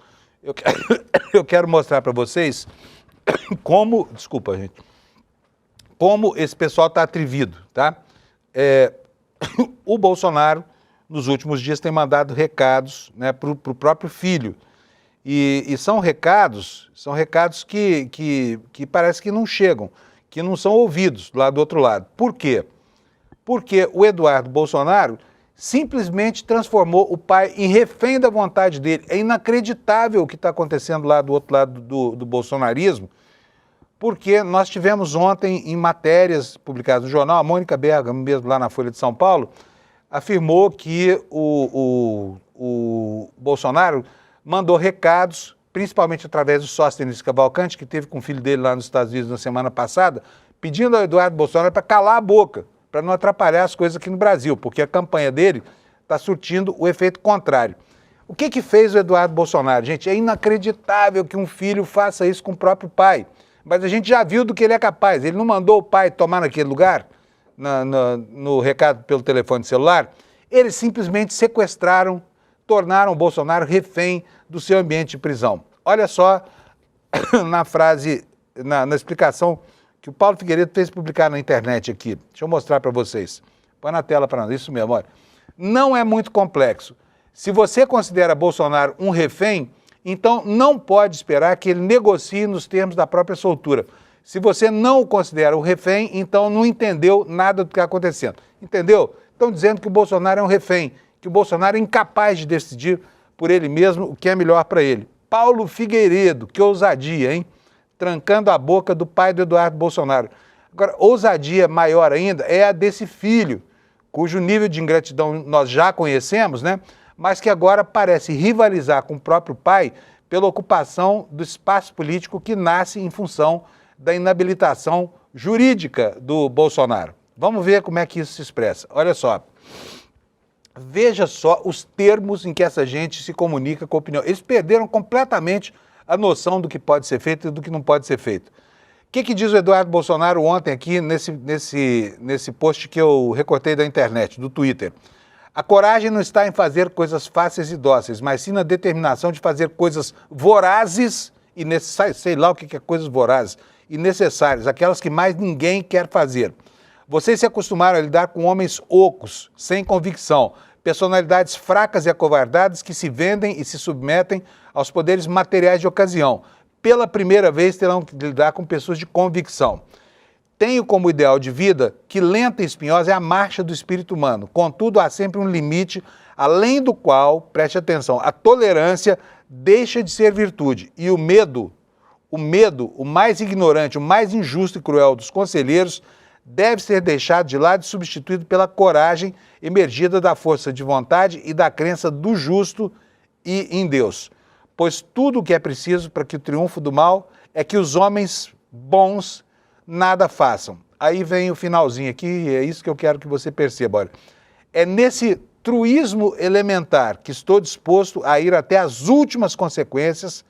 S1: Eu quero mostrar para vocês como, desculpa gente, como esse pessoal está atrevido, tá? O Bolsonaro, nos últimos dias, tem mandado recados, né, para o próprio filho. E são recados que parece que não chegam, que não são ouvidos lá do outro lado. Por quê? Porque o Eduardo Bolsonaro simplesmente transformou o pai em refém da vontade dele. É inacreditável o que está acontecendo lá do outro lado do bolsonarismo, porque nós tivemos ontem em matérias publicadas no jornal, a Mônica Bergamo, mesmo lá na Folha de São Paulo, afirmou que o Bolsonaro mandou recados, principalmente através do Sóstenes Cavalcante, que teve com o filho dele lá nos Estados Unidos na semana passada, pedindo ao Eduardo Bolsonaro para calar a boca, para não atrapalhar as coisas aqui no Brasil, porque a campanha dele está surtindo o efeito contrário. O que fez o Eduardo Bolsonaro? Gente, é inacreditável que um filho faça isso com o próprio pai, mas a gente já viu do que ele é capaz. Ele não mandou o pai tomar naquele lugar, no recado pelo telefone celular, eles simplesmente sequestraram, tornaram o Bolsonaro refém do seu ambiente de prisão. Olha só na frase, na explicação que o Paulo Figueiredo fez publicar na internet aqui. Deixa eu mostrar para vocês. Põe na tela para nós, isso mesmo, olha. Não é muito complexo. Se você considera Bolsonaro um refém, então não pode esperar que ele negocie nos termos da própria soltura. Se você não o considera um refém, então não entendeu nada do que está acontecendo. Entendeu? Estão dizendo que o Bolsonaro é um refém, que o Bolsonaro é incapaz de decidir por ele mesmo o que é melhor para ele. Paulo Figueiredo, que ousadia, hein? Trancando a boca do pai do Eduardo Bolsonaro. Agora, ousadia maior ainda é a desse filho, cujo nível de ingratidão nós já conhecemos, né? Mas que agora parece rivalizar com o próprio pai pela ocupação do espaço político que nasce em função da inabilitação jurídica do Bolsonaro. Vamos ver como é que isso se expressa. Olha só. Veja só os termos em que essa gente se comunica com a opinião. Eles perderam completamente a noção do que pode ser feito e do que não pode ser feito. O que diz o Eduardo Bolsonaro ontem aqui nesse post que eu recortei da internet, do Twitter? A coragem não está em fazer coisas fáceis e dóceis, mas sim na determinação de fazer coisas vorazes e necessárias, sei lá o que é coisas vorazes, e necessárias, aquelas que mais ninguém quer fazer. Vocês se acostumaram a lidar com homens ocos, sem convicção, personalidades fracas e acovardadas que se vendem e se submetem aos poderes materiais de ocasião. Pela primeira vez terão que lidar com pessoas de convicção. Tenho como ideal de vida que lenta e espinhosa é a marcha do espírito humano. Contudo, há sempre um limite, além do qual, preste atenção, a tolerância deixa de ser virtude. E o medo, o mais ignorante, o mais injusto e cruel dos conselheiros, deve ser deixado de lado e substituído pela coragem emergida da força de vontade e da crença do justo e em Deus. Pois tudo o que é preciso para que o triunfo do mal é que os homens bons nada façam. Aí vem o finalzinho aqui, e é isso que eu quero que você perceba. Olha. É nesse truísmo elementar que estou disposto a ir até as últimas consequências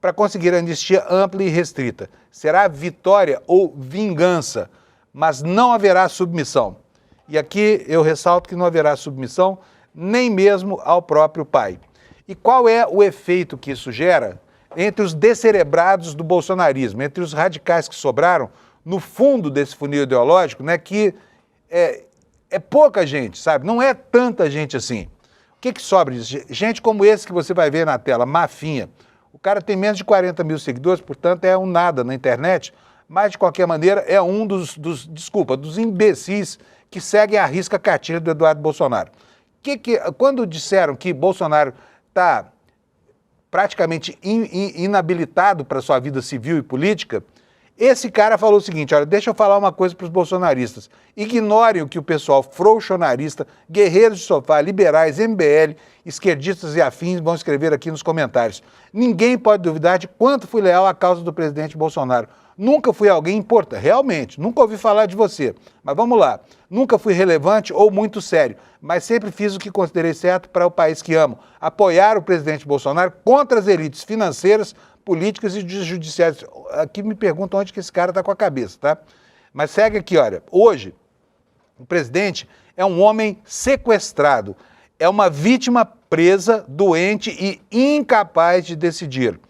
S1: para conseguir a anistia ampla e restrita. Será vitória ou vingança, mas não haverá submissão. E aqui eu ressalto que não haverá submissão nem mesmo ao próprio pai. E qual é o efeito que isso gera entre os descerebrados do bolsonarismo, entre os radicais que sobraram no fundo desse funil ideológico, né, que é pouca gente, sabe? Não é tanta gente assim. O que sobra disso? Gente como esse que você vai ver na tela, Mafinha. O cara tem menos de 40 mil seguidores, portanto é um nada na internet, mas de qualquer maneira é um dos imbecis que seguem à risca a cartilha do Eduardo Bolsonaro. Quando disseram que Bolsonaro está praticamente inabilitado para a sua vida civil e política, esse cara falou o seguinte, olha, deixa eu falar uma coisa para os bolsonaristas. Ignorem o que o pessoal frouxonarista, guerreiros de sofá, liberais, MBL, esquerdistas e afins vão escrever aqui nos comentários. Ninguém pode duvidar de quanto fui leal à causa do presidente Bolsonaro. Nunca fui alguém importante, realmente, nunca ouvi falar de você. Mas vamos lá, nunca fui relevante ou muito sério, mas sempre fiz o que considerei certo para o país que amo. Apoiar o presidente Bolsonaro contra as elites financeiras, políticas e judiciais. Aqui me perguntam onde que esse cara está com a cabeça, tá? Mas segue aqui, olha. Hoje, o presidente é um homem sequestrado, é uma vítima presa, doente e incapaz de decidir.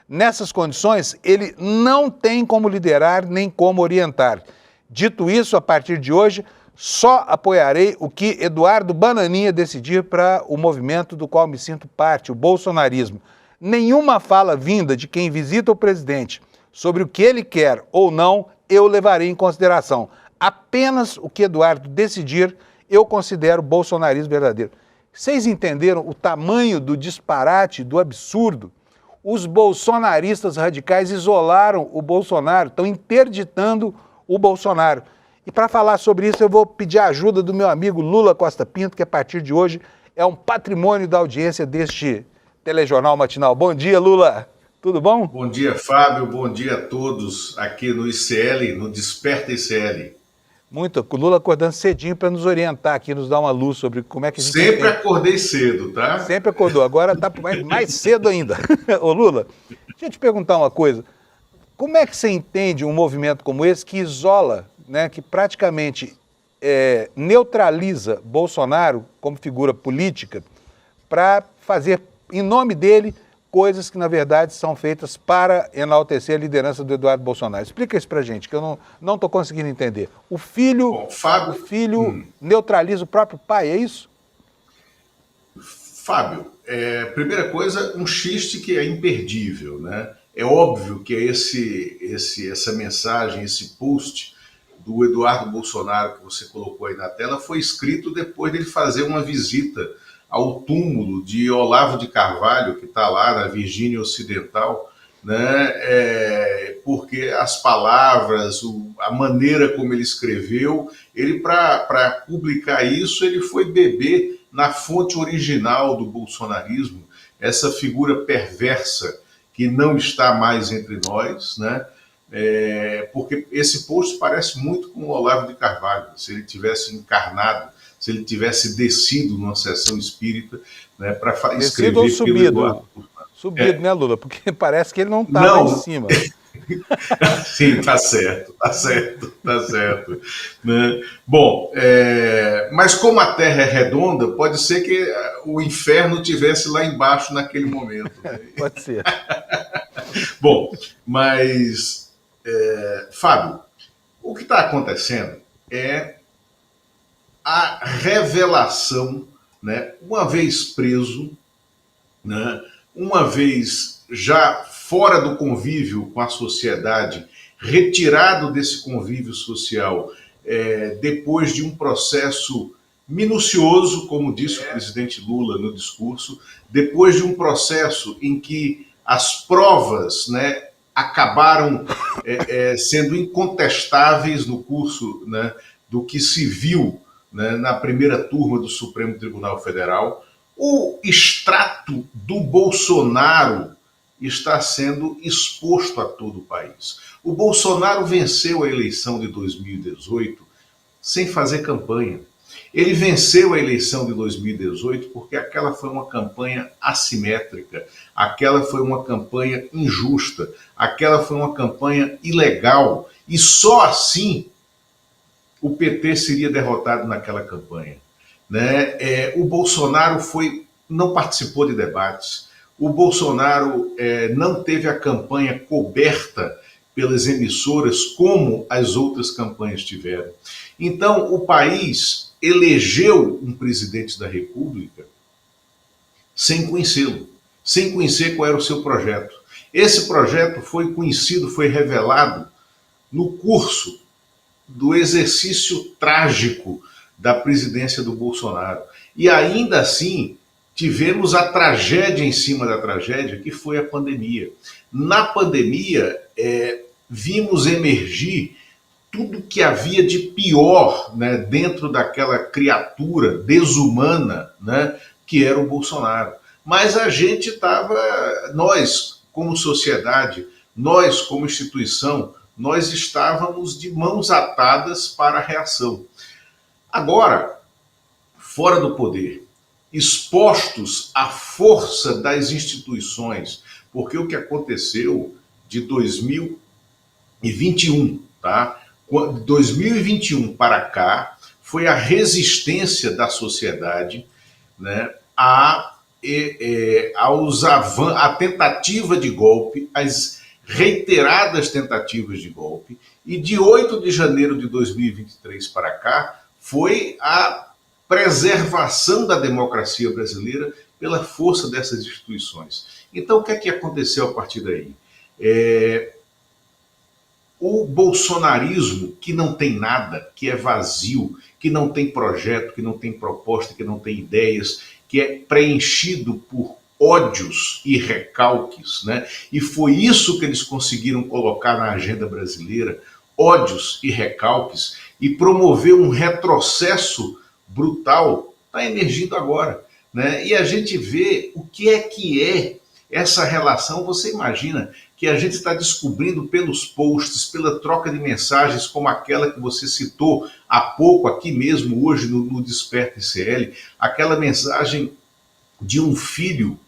S1: Nessas condições, ele não tem como liderar nem como orientar. Dito isso, a partir de hoje, só apoiarei o que Eduardo Bananinha decidir para o movimento do qual me sinto parte, o bolsonarismo. Nenhuma fala vinda de quem visita o presidente sobre o que ele quer ou não, eu levarei em consideração. Apenas o que Eduardo decidir, eu considero bolsonarismo verdadeiro. Vocês entenderam o tamanho do disparate, do absurdo? Os bolsonaristas radicais isolaram o Bolsonaro, estão interditando o Bolsonaro. E para falar sobre isso, eu vou pedir a ajuda do meu amigo Lula Costa Pinto, que a partir de hoje é um patrimônio da audiência deste telejornal matinal. Bom dia, Lula. Tudo bom?
S5: Bom dia, Fábio. Bom dia a todos aqui no ICL, no Desperta ICL.
S1: Muito. O Lula acordando cedinho para nos orientar aqui, nos dar uma luz sobre como é que a gente...
S5: Sempre acordei cedo, tá?
S1: Sempre acordou. Agora está mais cedo ainda. Ô, Lula, deixa eu te perguntar uma coisa. Como é que você entende um movimento como esse que isola, né, que praticamente neutraliza Bolsonaro como figura política para fazer, em nome dele, coisas que, na verdade, são feitas para enaltecer a liderança do Eduardo Bolsonaro? Explica isso pra gente, que eu não estou conseguindo entender. O filho,
S5: Bom, Fábio,
S1: neutraliza o próprio pai, é isso?
S5: Fábio, primeira coisa, um xiste que é imperdível, né? É óbvio que essa mensagem, esse post do Eduardo Bolsonaro que você colocou aí na tela foi escrito depois dele fazer uma visita ao túmulo de Olavo de Carvalho, que está lá na Virgínia Ocidental, né? Porque as palavras, a maneira como ele escreveu, ele para publicar isso, ele foi beber na fonte original do bolsonarismo, essa figura perversa que não está mais entre nós, né? Porque esse post parece muito com o Olavo de Carvalho, se ele tivesse encarnado, se ele tivesse descido numa sessão espírita, né, para escrever
S1: descido ou subido?
S5: Eduardo.
S1: Subido, né, Lula? Porque parece que ele não está lá em cima.
S5: Sim, tá certo. Né? Bom, mas como a Terra é redonda, pode ser que o inferno estivesse lá embaixo naquele momento. Né?
S1: Pode ser.
S5: Bom, mas, Fábio, o que está acontecendo é a revelação, né, uma vez preso, né, uma vez já fora do convívio com a sociedade, retirado desse convívio social, depois de um processo minucioso, como disse o presidente Lula no discurso, depois de um processo em que as provas, né, acabaram sendo incontestáveis no curso, né, do que se viu, né, na primeira turma do Supremo Tribunal Federal, o extrato do Bolsonaro está sendo exposto a todo o país. O Bolsonaro venceu a eleição de 2018 sem fazer campanha. Ele venceu a eleição de 2018 porque aquela foi uma campanha assimétrica, aquela foi uma campanha injusta, aquela foi uma campanha ilegal, e só assim o PT seria derrotado naquela campanha. Né? O Bolsonaro não participou de debates, o Bolsonaro não teve a campanha coberta pelas emissoras como as outras campanhas tiveram. Então, o país elegeu um presidente da República sem conhecê-lo, sem conhecer qual era o seu projeto. Esse projeto foi conhecido, foi revelado no curso do exercício trágico da presidência do Bolsonaro. E ainda assim, tivemos a tragédia em cima da tragédia, que foi a pandemia. Na pandemia, vimos emergir tudo que havia de pior, né, dentro daquela criatura desumana, né, que era o Bolsonaro. Mas a gente estava, nós como sociedade, nós como instituição, nós estávamos de mãos atadas para a reação. Agora, fora do poder, expostos à força das instituições, porque o que aconteceu de 2021, tá? 2021 para cá, foi a resistência da sociedade, né, à tentativa de golpe, às reiteradas tentativas de golpe, e de 8 de janeiro de 2023 para cá, foi a preservação da democracia brasileira pela força dessas instituições. Então, o que é que aconteceu a partir daí? O bolsonarismo, que não tem nada, que é vazio, que não tem projeto, que não tem proposta, que não tem ideias, que é preenchido por ódios e recalques, né? E foi isso que eles conseguiram colocar na agenda brasileira, ódios e recalques, e promover um retrocesso brutal, está emergindo agora, né? E a gente vê o que é essa relação. Você imagina que a gente está descobrindo pelos posts, pela troca de mensagens como aquela que você citou há pouco, aqui mesmo, hoje no Desperta ICL, aquela mensagem de um filho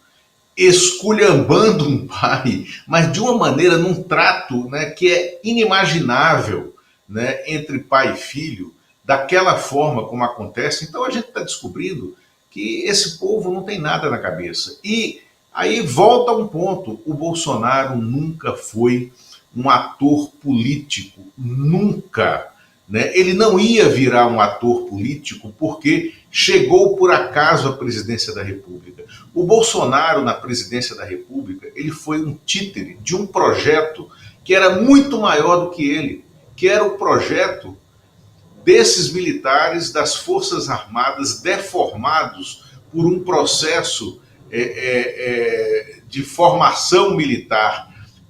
S5: esculhambando um pai, mas de uma maneira, num trato, né, que é inimaginável, né, entre pai e filho, daquela forma como acontece. Então a gente está descobrindo que esse povo não tem nada na cabeça. E aí volta um ponto: o Bolsonaro nunca foi um ator político, nunca. Né? Ele não ia virar um ator político porque chegou por acaso à presidência da República. O Bolsonaro, na presidência da República, ele foi um títere de um projeto que era muito maior do que ele, que era o projeto desses militares das Forças Armadas deformados por um processo de formação militar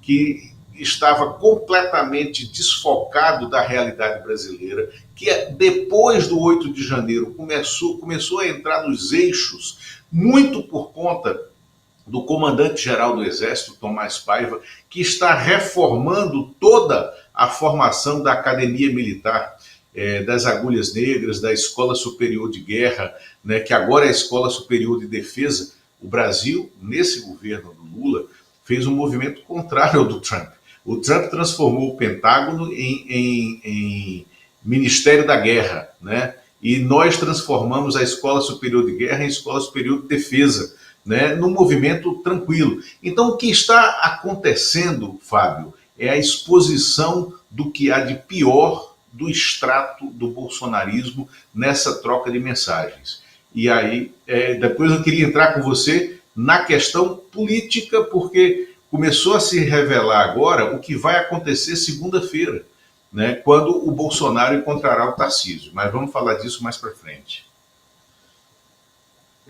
S5: que estava completamente desfocado da realidade brasileira, que depois do 8 de janeiro começou a entrar nos eixos, muito por conta do comandante-geral do Exército, Tomás Paiva, que está reformando toda a formação da Academia Militar, das Agulhas Negras, da Escola Superior de Guerra, né, que agora é a Escola Superior de Defesa. O Brasil, nesse governo do Lula, fez um movimento contrário ao do Trump. O Trump transformou o Pentágono em Ministério da Guerra, né? E nós transformamos a Escola Superior de Guerra em Escola Superior de Defesa, né? Num movimento tranquilo. Então, o que está acontecendo, Fábio, é a exposição do que há de pior do extrato do bolsonarismo nessa troca de mensagens. E aí, depois eu queria entrar com você na questão política, porque começou a se revelar agora o que vai acontecer segunda-feira, né, quando o Bolsonaro encontrará o Tarcísio. Mas vamos falar disso mais para frente.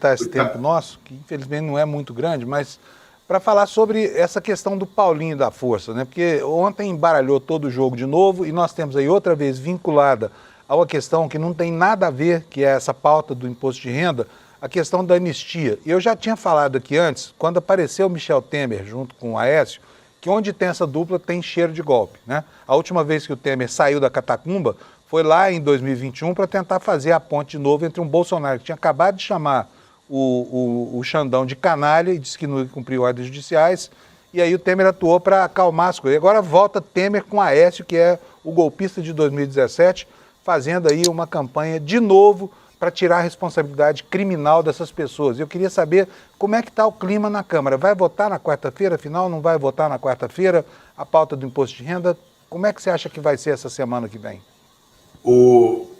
S1: Esse tempo nosso, que infelizmente não é muito grande, mas para falar sobre essa questão do Paulinho da Força, né? Porque ontem embaralhou todo o jogo de novo e nós temos aí outra vez vinculada a uma questão que não tem nada a ver, que é essa pauta do imposto de renda, a questão da anistia. E eu já tinha falado aqui antes, quando apareceu o Michel Temer junto com o Aécio, que onde tem essa dupla tem cheiro de golpe, né? A última vez que o Temer saiu da catacumba foi lá em 2021 para tentar fazer a ponte de novo entre um Bolsonaro que tinha acabado de chamar o Xandão de canalha e disse que não ia cumprir ordens judiciais, e aí o Temer atuou para acalmar as coisas. E agora volta Temer com Aécio, que é o golpista de 2017, fazendo aí uma campanha de novo para tirar a responsabilidade criminal dessas pessoas. Eu queria saber como é que está o clima na Câmara. Vai votar na quarta-feira, afinal, não vai votar na quarta-feira a pauta do imposto de renda? Como é que você acha que vai ser essa semana que vem?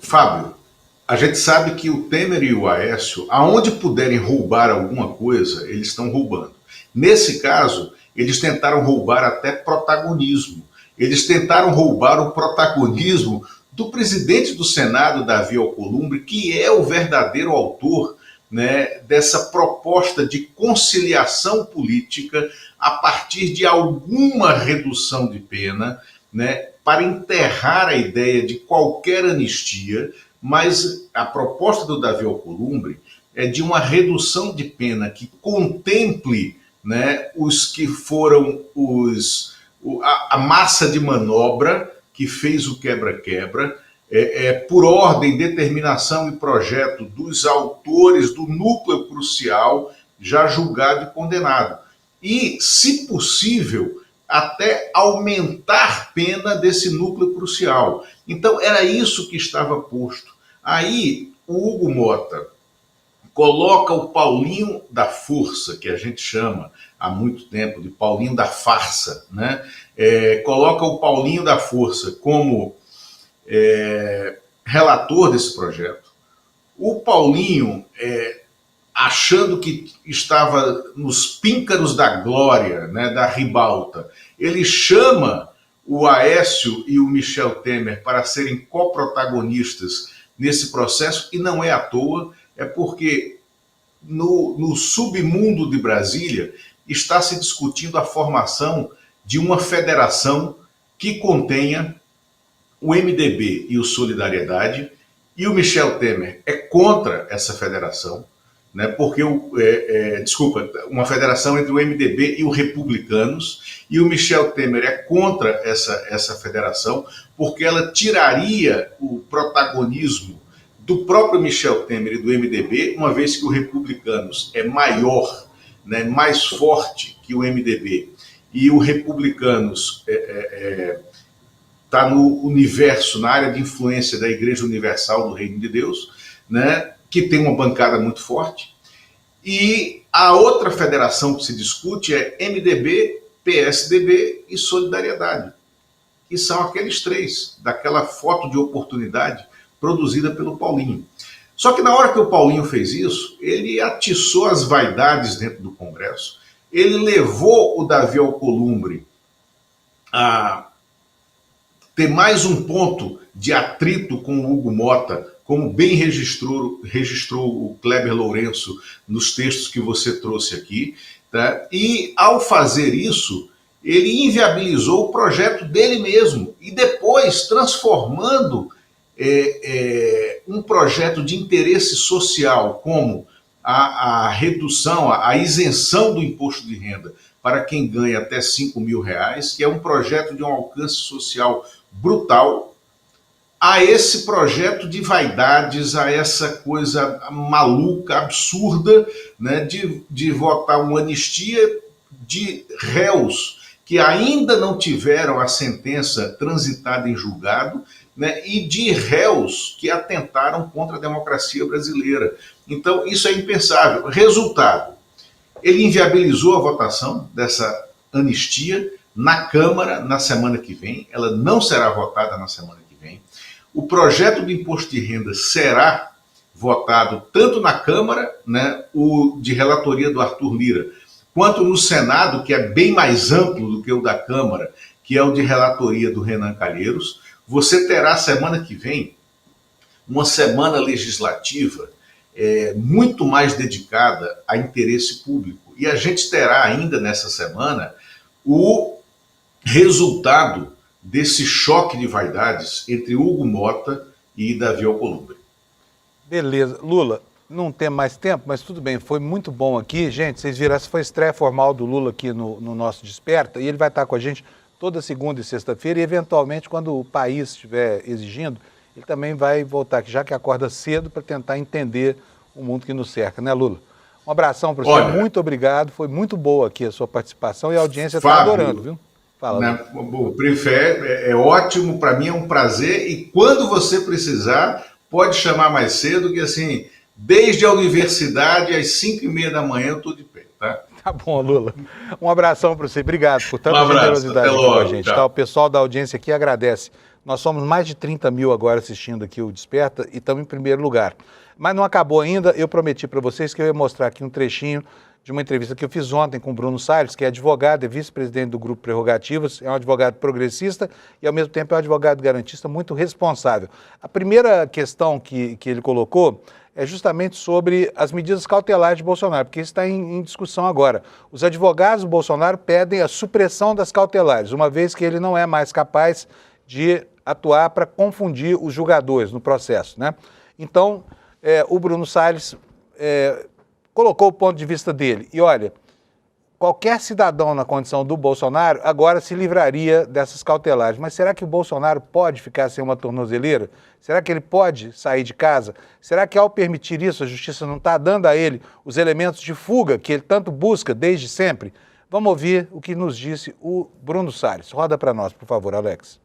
S5: Fábio, a gente sabe que o Temer e o Aécio, aonde puderem roubar alguma coisa, eles estão roubando. Nesse caso, eles tentaram roubar até protagonismo. Eles tentaram roubar o protagonismo do presidente do Senado, Davi Alcolumbre, que é o verdadeiro autor, né, dessa proposta de conciliação política a partir de alguma redução de pena, né, para enterrar a ideia de qualquer anistia. Mas a proposta do Davi Alcolumbre é de uma redução de pena que contemple, né, os que foram a massa de manobra que fez o quebra-quebra, por ordem, determinação e projeto dos autores do núcleo crucial já julgado e condenado. E, se possível, até aumentar pena desse núcleo crucial. Então, era isso que estava posto. Aí, o Hugo Mota coloca o Paulinho da Força, que a gente chama há muito tempo de Paulinho da Farsa, né? Coloca o Paulinho da Força como relator desse projeto. O Paulinho, achando que estava nos píncaros da glória, né, da ribalta, ele chama o Aécio e o Michel Temer para serem coprotagonistas nesse processo, e não é à toa, é porque no submundo de Brasília está se discutindo a formação de uma federação que contenha o MDB e o Solidariedade, e o Michel Temer é contra essa federação, né, porque uma federação entre o MDB e o Republicanos, e o Michel Temer é contra essa federação, porque ela tiraria o protagonismo do próprio Michel Temer e do MDB, uma vez que o Republicanos é maior, né, mais forte que o MDB, e o Republicanos está no universo, na área de influência da Igreja Universal do Reino de Deus, né, que tem uma bancada muito forte. E a outra federação que se discute é MDB, PSDB e Solidariedade, que são aqueles três, daquela foto de oportunidade produzida pelo Paulinho. Só que na hora que o Paulinho fez isso, ele atiçou as vaidades dentro do Congresso, ele levou o Davi Alcolumbre a ter mais um ponto de atrito com o Hugo Mota, como bem registrou o Kleber Lourenço nos textos que você trouxe aqui, tá? E ao fazer isso, ele inviabilizou o projeto dele mesmo e depois transformando um projeto de interesse social como a redução, a isenção do imposto de renda para quem ganha até R$ 5.000, que é um projeto de um alcance social brutal, a esse projeto de vaidades, a essa coisa maluca, absurda, né, de votar uma anistia de réus que ainda não tiveram a sentença transitada em julgado, né, e de réus que atentaram contra a democracia brasileira. Então, isso é impensável. Resultado, ele inviabilizou a votação dessa anistia na Câmara na semana que vem, ela não será votada na semana que vem. O projeto do imposto de renda será votado tanto na Câmara, né, o de relatoria do Arthur Lira, quanto no Senado, que é bem mais amplo do que o da Câmara, que é o de relatoria do Renan Calheiros. Você terá semana que vem uma semana legislativa muito mais dedicada a interesse público. E a gente terá ainda nessa semana o resultado desse choque de vaidades entre Hugo Mota e Davi Alcolumbre.
S1: Beleza. Lula, não tem mais tempo, mas tudo bem, foi muito bom aqui. Gente, vocês viram, essa foi a estreia formal do Lula aqui no nosso Desperta, e ele vai estar com a gente toda segunda e sexta-feira, e eventualmente, quando o país estiver exigindo, ele também vai voltar aqui, já que acorda cedo, para tentar entender o mundo que nos cerca, né, Lula? Um abração para você, muito obrigado, foi muito boa aqui a sua participação e a audiência está adorando, viu? Fala,
S5: o Prefé é ótimo, para mim é um prazer, e quando você precisar, pode chamar mais cedo, que assim, desde a universidade, às 5h30 da manhã, eu estou de pé, tá?
S1: Tá bom, Lula. Um abração para você, obrigado por tanta generosidade aqui com a gente. Tá? O pessoal da audiência aqui agradece. Nós somos mais de 30 mil agora assistindo aqui o Desperta e estamos em primeiro lugar. Mas não acabou ainda, eu prometi para vocês que eu ia mostrar aqui um trechinho de uma entrevista que eu fiz ontem com o Bruno Salles, que é advogado, é vice-presidente do Grupo Prerrogativas, é um advogado progressista e, ao mesmo tempo, é um advogado garantista muito responsável. A primeira questão que ele colocou é justamente sobre as medidas cautelares de Bolsonaro, porque isso está em discussão agora. Os advogados do Bolsonaro pedem a supressão das cautelares, uma vez que ele não é mais capaz de atuar para confundir os julgadores no processo, né? Então, o Bruno Salles colocou o ponto de vista dele. E olha, qualquer cidadão na condição do Bolsonaro agora se livraria dessas cautelares. Mas será que o Bolsonaro pode ficar sem uma tornozeleira? Será que ele pode sair de casa? Será que ao permitir isso a justiça não está dando a ele os elementos de fuga que ele tanto busca desde sempre? Vamos ouvir o que nos disse o Bruno Salles. Roda para nós, por favor, Alex.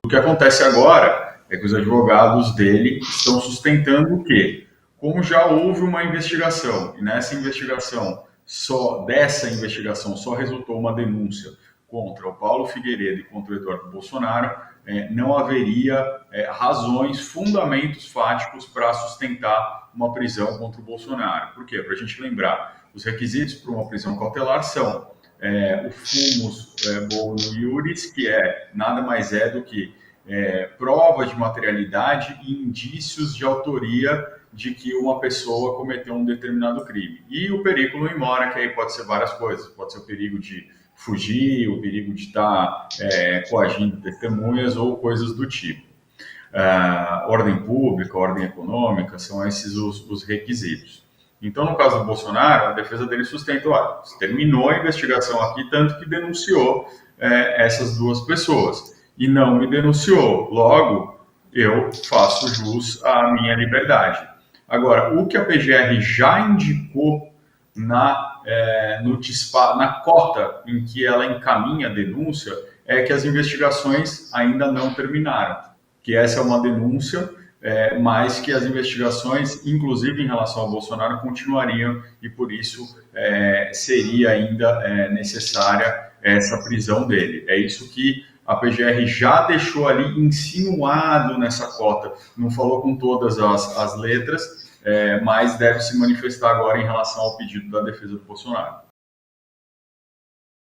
S6: O que acontece agora é que os advogados dele estão sustentando o quê? Como já houve uma investigação, e nessa investigação, dessa investigação só resultou uma denúncia contra o Paulo Figueiredo e contra o Eduardo Bolsonaro, não haveria razões, fundamentos fáticos para sustentar uma prisão contra o Bolsonaro. Por quê? Para a gente lembrar, os requisitos para uma prisão cautelar são o fumus bono iuris, que nada mais é do que prova de materialidade e indícios de autoria de que uma pessoa cometeu um determinado crime. E o perigo in mora, que aí pode ser várias coisas. Pode ser o perigo de fugir, o perigo de estar coagindo testemunhas ou coisas do tipo. Ordem pública, ordem econômica, são esses os requisitos. Então, no caso do Bolsonaro, a defesa dele sustenta, terminou a investigação aqui, tanto que denunciou essas duas pessoas. E não me denunciou. Logo, eu faço jus à minha liberdade. Agora, o que a PGR já indicou na cota em que ela encaminha a denúncia é que as investigações ainda não terminaram. Que essa é uma denúncia, mas que as investigações, inclusive em relação ao Bolsonaro, continuariam e por isso seria ainda necessária essa prisão dele. É isso que a PGR já deixou ali insinuado nessa cota. Não falou com todas as letras, mas deve se manifestar agora em relação ao pedido da defesa do Bolsonaro.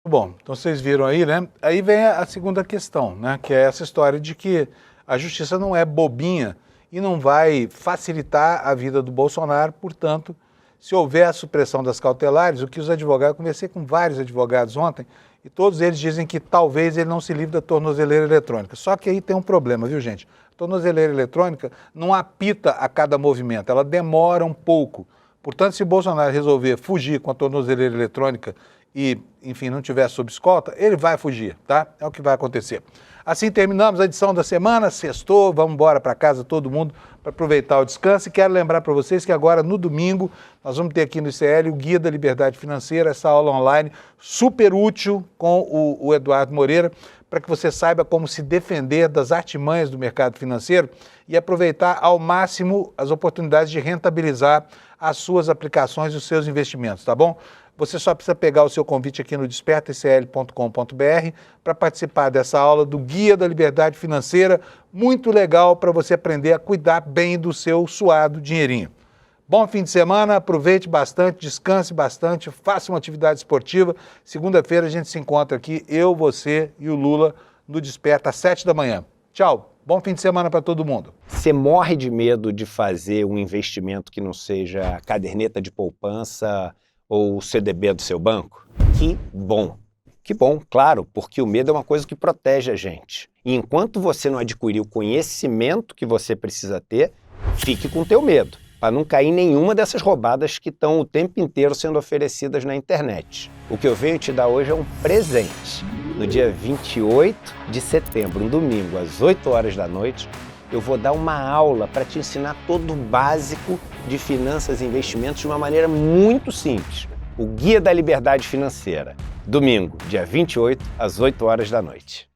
S1: Bom, então vocês viram aí, né? Aí vem a segunda questão, né? Que é essa história de que a justiça não é bobinha e não vai facilitar a vida do Bolsonaro, portanto, se houver a supressão das cautelares, o que os advogados, eu conversei com vários advogados ontem, e todos eles dizem que talvez ele não se livre da tornozeleira eletrônica. Só que aí tem um problema, viu, gente? A tornozeleira eletrônica não apita a cada movimento, ela demora um pouco. Portanto, se Bolsonaro resolver fugir com a tornozeleira eletrônica e, enfim, não tiver sob escolta, ele vai fugir, tá? É o que vai acontecer. Assim terminamos a edição da semana, sextou, vamos embora para casa todo mundo para aproveitar o descanso. E quero lembrar para vocês que agora, no domingo, nós vamos ter aqui no ICL o Guia da Liberdade Financeira, essa aula online super útil com o Eduardo Moreira, para que você saiba como se defender das artimanhas do mercado financeiro e aproveitar ao máximo as oportunidades de rentabilizar as suas aplicações e os seus investimentos, tá bom? Você só precisa pegar o seu convite aqui no despertaicl.com.br para participar dessa aula do Guia da Liberdade Financeira, muito legal para você aprender a cuidar bem do seu suado dinheirinho. Bom fim de semana, aproveite bastante, descanse bastante, faça uma atividade esportiva. Segunda-feira a gente se encontra aqui, eu, você e o Lula, no Desperta às 7 da manhã. Tchau, bom fim de semana para todo mundo.
S7: Você morre de medo de fazer um investimento que não seja caderneta de poupança ou o CDB do seu banco? Que bom, claro, porque o medo é uma coisa que protege a gente. E enquanto você não adquirir o conhecimento que você precisa ter, fique com o teu medo, para não cair em nenhuma dessas roubadas que estão o tempo inteiro sendo oferecidas na internet. O que eu venho te dar hoje é um presente. No dia 28 de setembro, um domingo, às 8 horas da noite, eu vou dar uma aula para te ensinar todo o básico de finanças e investimentos de uma maneira muito simples. O Guia da Liberdade Financeira. Domingo, dia 28, às 8 horas da noite.